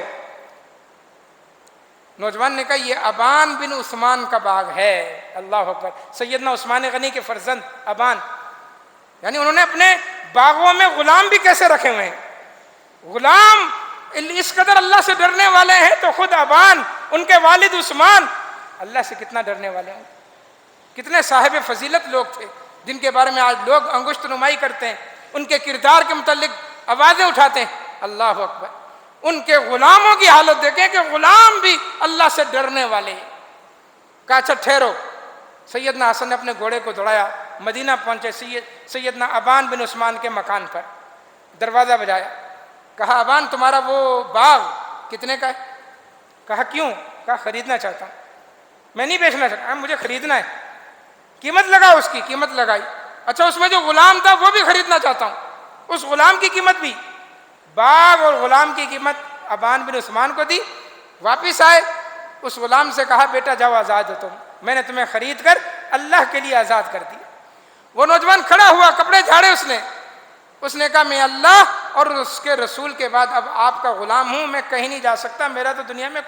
نوجوان نے کہا یہ ابان بن عثمان کا باغ ہے۔ اللہ اکبر، سیدنا عثمان غنی کے فرزند ابان، یعنی انہوں نے اپنے باغوں میں غلام بھی کیسے رکھے ہوئے ہیں، غلام اس قدر اللہ سے ڈرنے والے ہیں، تو خود ابان، ان کے والد عثمان اللہ سے کتنا ڈرنے والے ہیں، کتنے صاحب فضیلت لوگ تھے جن کے بارے میں آج لوگ انگشت نمائی کرتے ہیں، ان کے کردار کے متعلق آوازیں اٹھاتے ہیں۔ اللہ اکبر، ان کے غلاموں کی حالت دیکھیں کہ غلام بھی اللہ سے ڈرنے والے ہیں۔ کہا اچھا ٹھہرو، سیدنا حسن نے اپنے گھوڑے کو دوڑایا، مدینہ پہنچے، سیدنا ابان بن عثمان کے مکان پر دروازہ بجایا، کہا ابان تمہارا وہ باغ کتنے کا ہے؟ کہا کیوں؟ کہا خریدنا چاہتا ہوں، میں نہیں بیچنا چاہتا، مجھے خریدنا ہے۔ قیمت لگا، اس کی قیمت لگائی، اچھا اس میں جو غلام تھا وہ بھی خریدنا چاہتا ہوں، اس غلام کی قیمت بھی، باغ اور غلام کی قیمت ابان بن عثمان کو دی، واپس آئے، اس غلام سے کہا بیٹا جاؤ آزاد ہو تم، میں نے تمہیں خرید کر اللہ کے لیے آزاد کر دیا۔ وہ نوجوان کھڑا ہوا، کپڑے جھاڑے، اس نے کہا میں اللہ اور اس کے رسول کے بعد اب آپ کا غلام ہوں، میں کہیں نہیں جا سکتا، میرا تو دنیا میں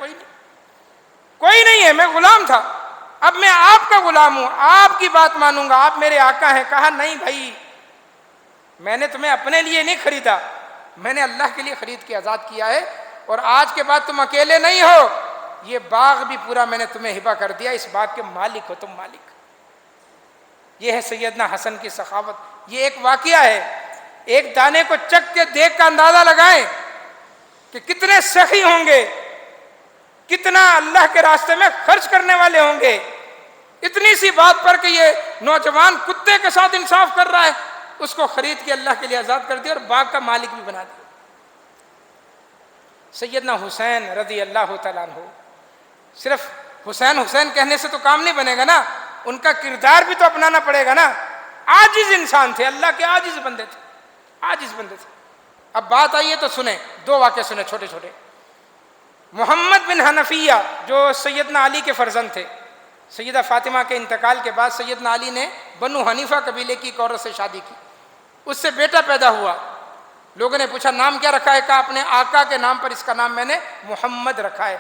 کوئی نہیں ہے، میں غلام تھا، اب میں آپ کا غلام ہوں، آپ کی بات مانوں گا، آپ میرے آقا ہیں۔ کہا نہیں بھائی، میں نے تمہیں اپنے لیے نہیں خریدا، میں نے اللہ کے لیے خرید کے آزاد کیا ہے، اور آج کے بعد تم اکیلے نہیں ہو، یہ باغ بھی پورا میں نے تمہیں ہبہ کر دیا، اس باغ کے مالک ہو تم، مالک۔ یہ ہے سیدنا حسن کی سخاوت۔ یہ ایک واقعہ ہے، ایک دانے کو چک کے دیکھ کا اندازہ لگائیں کہ کتنے سخی ہوں گے، کتنا اللہ کے راستے میں خرچ کرنے والے ہوں گے، اتنی سی بات پر کہ یہ نوجوان کتے کے ساتھ انصاف کر رہا ہے، اس کو خرید کے اللہ کے لیے آزاد کر دیا اور باغ کا مالک بھی بنا دیا۔ سیدنا حسین رضی اللہ تعالیٰ عنہ، صرف حسین حسین کہنے سے تو کام نہیں بنے گا نا، ان کا کردار بھی تو اپنانا پڑے گا نا۔ عاجز انسان تھے، اللہ کے عاجز بندے تھے، عاجز بندے تھے۔ اب بات آئی ہے تو سنیں، دو واقعے سنیں چھوٹے چھوٹے۔ محمد بن حنفیہ جو سیدنا علی کے فرزند تھے، سیدہ فاطمہ کے انتقال کے بعد سیدنا علی نے بنو حنیفہ قبیلے کی ایک عورت سے شادی کی، اس سے بیٹا پیدا ہوا۔ لوگوں نے پوچھا نام کیا رکھا ہے؟ کہا اپنے آقا کے نام پر اس کا نام میں نے محمد رکھا ہے۔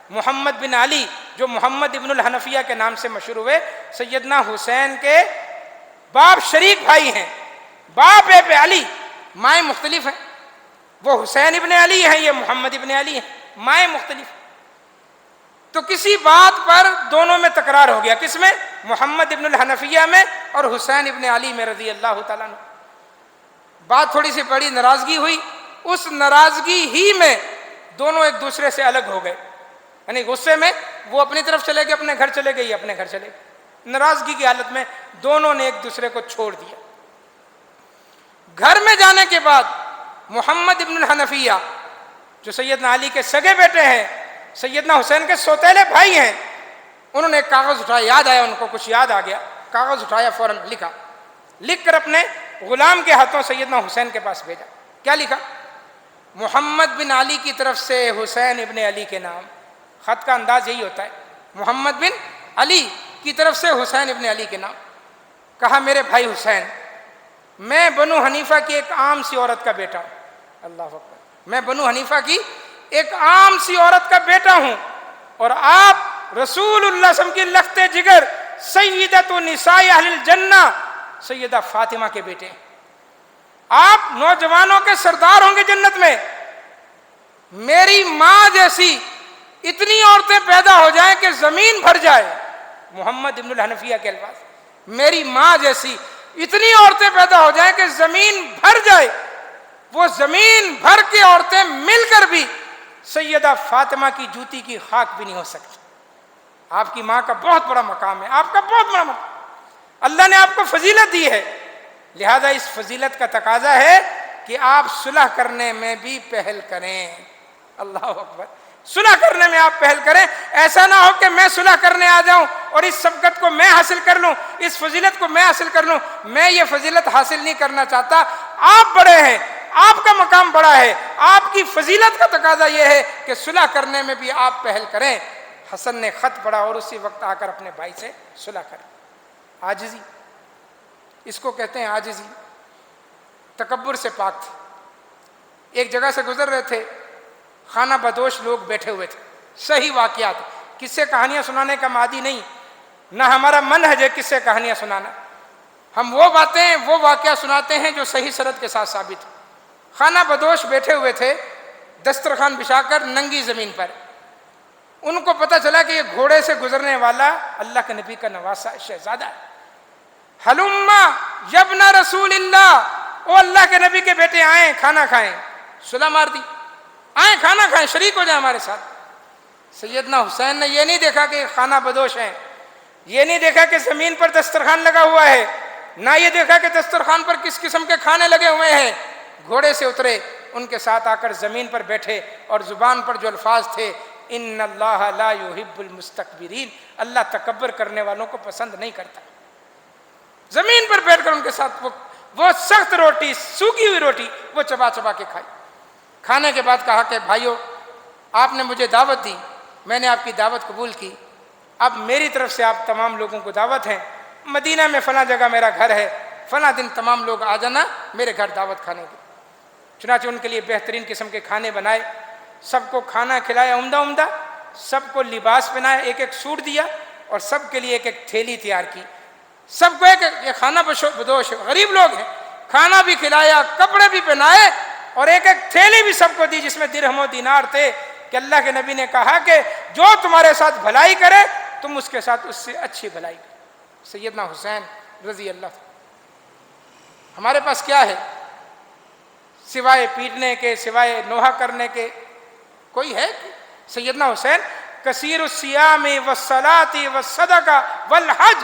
محمد بن علی جو محمد ابن الحنفیہ کے نام سے مشہور ہوئے، سیدنا حسین کے باپ شریک بھائی ہیں، باپ ہے پہ علی، مائیں مختلف ہیں، وہ حسین ابن علی ہیں، یہ محمد ابن علی ہیں، مائیں مختلف۔ تو کسی بات پر دونوں میں تکرار ہو گیا، کس میں؟ محمد ابن الحنفیہ میں اور حسین ابن علی میں رضی اللہ تعالیٰ عنہ۔ بات تھوڑی سی بڑی ناراضگی ہوئی، اس ناراضگی ہی میں دونوں ایک دوسرے سے الگ ہو گئے، یعنی غصے میں وہ اپنی طرف چلے گئے، اپنے گھر چلے گئے، یہ اپنے گھر چلے گئے، ناراضگی کی حالت میں دونوں نے ایک دوسرے کو چھوڑ دیا۔ گھر میں جانے کے بعد محمد ابن الحنفیہ جو سیدنا علی کے سگے بیٹے ہیں، سیدنا حسین کے سوتیلے بھائی ہیں، انہوں نے ایک کاغذ اٹھایا، یاد آیا ان کو، کچھ یاد آ گیا، کاغذ اٹھایا، فوراً لکھا، لکھ کر اپنے غلام کے ہاتھوں سیدنا حسین کے پاس بھیجا۔ کیا لکھا؟ محمد بن علی کی طرف سے حسین ابن علی کے نام۔ خط کا انداز یہی ہوتا ہے، محمد بن علی کی طرف سے حسین ابن علی کے نام۔ کہا میرے بھائی حسین، میں بنو حنیفہ کی ایک عام سی عورت کا بیٹا ہوں، اللہ اکبر، میں بنو حنیفہ کی ایک عام سی عورت کا بیٹا ہوں، اور آپ رسول اللہ صلی اللہ علیہ وسلم کی لخت جگر سیدۃ نساء اہل الجنہ سیدہ فاطمہ کے بیٹے، آپ نوجوانوں کے سردار ہوں گے جنت میں۔ میری ماں جیسی اتنی عورتیں پیدا ہو جائیں کہ زمین بھر جائے، محمد ابن الحنفیہ کے الفاظ، میری ماں جیسی اتنی عورتیں پیدا ہو جائیں کہ زمین بھر جائے، وہ زمین بھر کی عورتیں مل کر بھی سیدہ فاطمہ کی جوتی کی خاک بھی نہیں ہو سکتی۔ آپ کی ماں کا بہت بڑا مقام ہے، آپ کا بہت بڑا مقام، اللہ نے آپ کو فضیلت دی ہے، لہذا اس فضیلت کا تقاضا ہے کہ آپ صلح کرنے میں بھی پہل کریں۔ اللہ اکبر، صلح کرنے میں آپ پہل کریں۔ ایسا نہ ہو کہ میں صلح کرنے آ جاؤں اور اس سبقت کو میں حاصل کر لوں، اس فضیلت کو میں حاصل کر لوں۔ میں یہ فضیلت حاصل نہیں کرنا چاہتا، آپ بڑے ہیں، آپ کا مقام بڑا ہے، آپ کی فضیلت کا تقاضا یہ ہے کہ صلح کرنے میں بھی آپ پہل کریں۔ حسن نے خط پڑھا اور اسی وقت آ کر اپنے بھائی سے صلح کریں۔ عاجزی، اس کو کہتے ہیں عاجزی، تکبر سے پاک تھے۔ ایک جگہ سے گزر رہے تھے، خانہ بدوش لوگ بیٹھے ہوئے تھے، صحیح واقعات، قصے کہانیاں سنانے کا مادی نہیں، نہ ہمارا منہج ہے قصے کہانیاں سنانا، ہم وہ باتیں وہ واقعہ سناتے ہیں جو صحیح سند کے ساتھ ثابت ہو۔ خانہ بدوش بیٹھے ہوئے تھے دسترخوان بچھا کر ننگی زمین پر، ان کو پتہ چلا کہ یہ گھوڑے سے گزرنے والا اللہ کے نبی کا نواسا شہزادہ ہے۔ ہلما یبن رسول اللہ، او اللہ کے نبی کے بیٹے آئیں کھانا کھائیں، صلح مار دی، آئیں کھانا کھائیں، شریک ہو جائیں ہمارے ساتھ۔ سیدنا حسین نے یہ نہیں دیکھا کہ خانہ بدوش ہیں، یہ نہیں دیکھا کہ زمین پر دسترخوان لگا ہوا ہے، نہ یہ دیکھا کہ دسترخوان پر کس قسم کے کھانے لگے ہوئے ہیں۔ گھوڑے سے اترے، ان کے ساتھ آ کر زمین پر بیٹھے، اور زبان پر جو الفاظ تھے، ان اللہ لا یحب المستکبرین، اللہ تکبر کرنے والوں کو پسند نہیں کرتا۔ زمین پر بیٹھ کر ان کے ساتھ وہ سخت روٹی، سوکھی ہوئی روٹی وہ چبا چبا کے کھائی۔ کھانے کے بعد کہا کہ بھائیو، آپ نے مجھے دعوت دی، میں نے آپ کی دعوت قبول کی، اب میری طرف سے آپ تمام لوگوں کو دعوت ہے، مدینہ میں فلاں جگہ میرا گھر ہے، فلاں دن تمام لوگ آ جانا میرے گھر دعوت کھانے کی۔ چنانچہ ان کے لیے بہترین قسم کے کھانے بنائے، سب کو کھانا کھلایا عمدہ عمدہ، سب کو لباس پہنایا، ایک ایک سوٹ دیا، اور سب کے لیے ایک ایک تھیلی تیار کی۔ سب کو ایک کھانا بدوش غریب لوگ ہیں، کھانا بھی کھلایا، کپڑے بھی پہنائے، اور ایک ایک تھیلی بھی سب کو دی جس میں درہم و دینار تھے، کہ اللہ کے نبی نے کہا کہ جو تمہارے ساتھ بھلائی کرے تم اس کے ساتھ اس سے اچھی بھلائی کرو۔ سیدنا حسین رضی اللہ عنہ، ہمارے پاس کیا ہے سوائے پیٹنے کے، سوائے نوحہ کرنے کے؟ کوئی ہے؟ سیدنا حسین کثیر الصیام والصلاۃ والصدقہ والحج،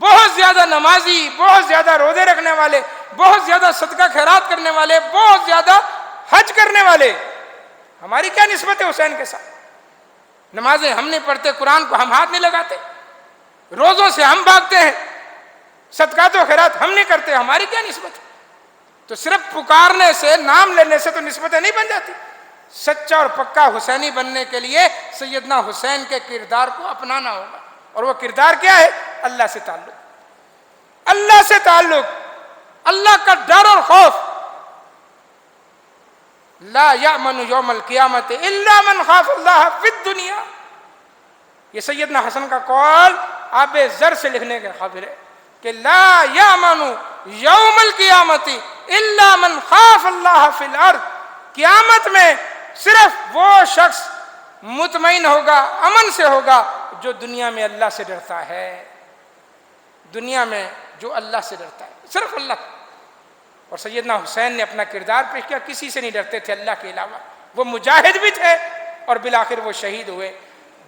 بہت زیادہ نمازی، بہت زیادہ روزے رکھنے والے، بہت زیادہ صدقہ خیرات کرنے والے، بہت زیادہ حج کرنے والے۔ ہماری کیا نسبت ہے حسین کے ساتھ؟ نمازیں ہم نہیں پڑھتے، قرآن کو ہم ہاتھ نہیں لگاتے، روزوں سے ہم بھاگتے ہیں، صدقات و خیرات ہم نہیں کرتے، ہماری کیا نسبت ہے؟ تو صرف پکارنے سے، نام لینے سے تو نسبتیں نہیں بن جاتی۔ سچا اور پکا حسینی بننے کے لیے سیدنا حسین کے کردار کو اپنانا ہوگا، اور وہ کردار کیا ہے؟ اللہ سے تعلق، اللہ سے تعلق، اللہ کا ڈر اور خوف۔ لا یأمن یوم القیامت الا من خاف اللہ فی الدنیا، یہ سیدنا حسن کا قول آب زر سے لکھنے کے قابل ہے کہ لا یأمن یوم القیامت الا من خاف اللہ فی الارض، قیامت میں صرف وہ شخص مطمئن ہوگا، امن سے ہوگا جو دنیا میں اللہ سے ڈرتا ہے، دنیا میں جو اللہ سے ڈرتا ہے، صرف اللہ۔ اور سیدنا حسین نے اپنا کردار پیش کیا، کسی سے نہیں ڈرتے تھے اللہ کے علاوہ، وہ مجاہد بھی تھے اور بالآخر وہ شہید ہوئے۔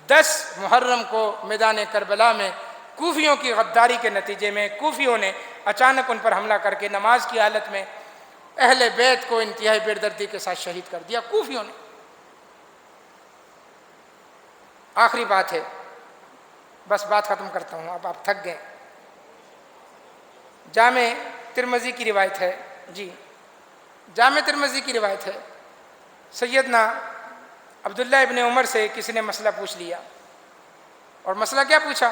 10 محرم کو میدان کربلا میں کوفیوں کی غداری کے نتیجے میں کوفیوں نے اچانک ان پر حملہ کر کے نماز کی حالت میں اہل بیت کو انتہائی بردردی کے ساتھ شہید کر دیا کوفیوں نے۔ آخری بات ہے، بس بات ختم کرتا ہوں، اب آپ تھک گئے۔ جامع ترمذی کی روایت ہے، جی جامع ترمذی کی روایت ہے، سیدنا عبداللہ ابن عمر سے کسی نے مسئلہ پوچھ لیا، اور مسئلہ کیا پوچھا؟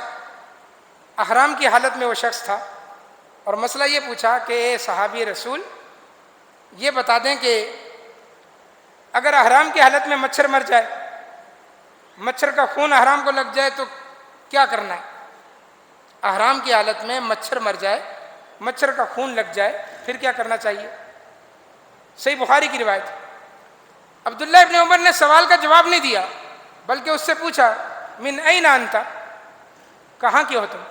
احرام کی حالت میں وہ شخص تھا، اور مسئلہ یہ پوچھا کہ اے صحابی رسول، یہ بتا دیں کہ اگر احرام کی حالت میں مچھر مر جائے، مچھر کا خون احرام کو لگ جائے تو کیا کرنا ہے؟ احرام کی حالت میں مچھر مر جائے، مچھر کا خون لگ جائے، پھر کیا کرنا چاہیے؟ صحیح بخاری کی روایت ہے۔ عبداللہ ابن عمر نے سوال کا جواب نہیں دیا، بلکہ اس سے پوچھا من این انت، کہاں کے ہو تم،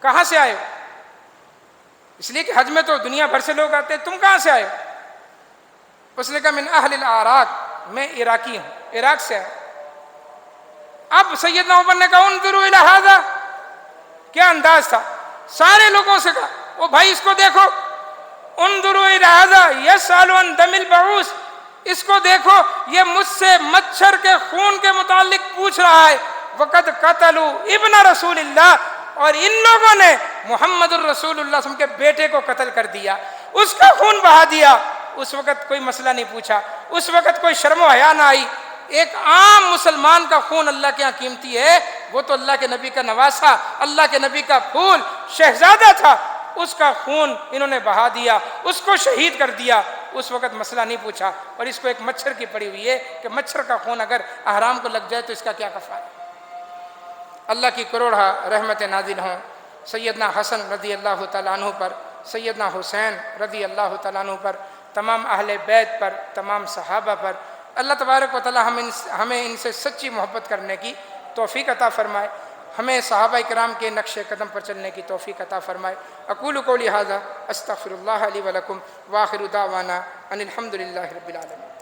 کہاں سے آئے ہو؟ اس لیے کہ حج میں تو دنیا بھر سے لوگ آتے ہیں، تم کہاں سے آئے ہو؟ اس نے کہا من اہل العراق، میں عراقی ہوں، عراق سے آیا۔ اب سیدنا عمر نے کہا انظروا الی ھذا، کیا انداز تھا، سارے لوگوں سے کہا او بھائی اس کو دیکھو، انظروا الی ھذا یسأل عن دم البعوث، اس کو دیکھو یہ مجھ سے مچھر کے خون کے متعلق پوچھ رہا ہے۔ وقد قتلوا ابن رسول اللہ، اور ان لوگوں نے محمد الرسول اللہ صلی اللہ علیہ وسلم کے بیٹے کو قتل کر دیا، اس کا خون بہا دیا۔ اس وقت کوئی مسئلہ نہیں پوچھا، اس وقت کوئی شرم و حیا نہ آئی۔ ایک عام مسلمان کا خون اللہ کے یہاں قیمتی ہے، وہ تو اللہ کے نبی کا نواسا، اللہ کے نبی کا پھول شہزادہ تھا، اس کا خون انہوں نے بہا دیا، اس کو شہید کر دیا۔ اس وقت مسئلہ نہیں پوچھا، اور اس کو ایک مچھر کی پڑی ہوئی ہے کہ مچھر کا خون اگر احرام کو لگ جائے تو اس کا کیا کفارہ ہے۔ اللہ کی کروڑہ رحمت نازل ہوں سیدنا حسن رضی اللہ تعالیٰ عنہ پر، سیدنا حسین رضی اللہ تعالیٰ عنہ پر، تمام اہل بیت پر، تمام صحابہ پر۔ اللہ تبارک و تعالیٰ ہمیں ان سے سچی محبت کرنے کی توفیق عطا فرمائے، ہمیں صحابہ کرام کے نقش قدم پر چلنے کی توفیق عطا فرمائے۔ اقول قولی ھذا استغفر اللہ لی ولکم وآخر دعوانا ان الحمد للہ رب العالمین۔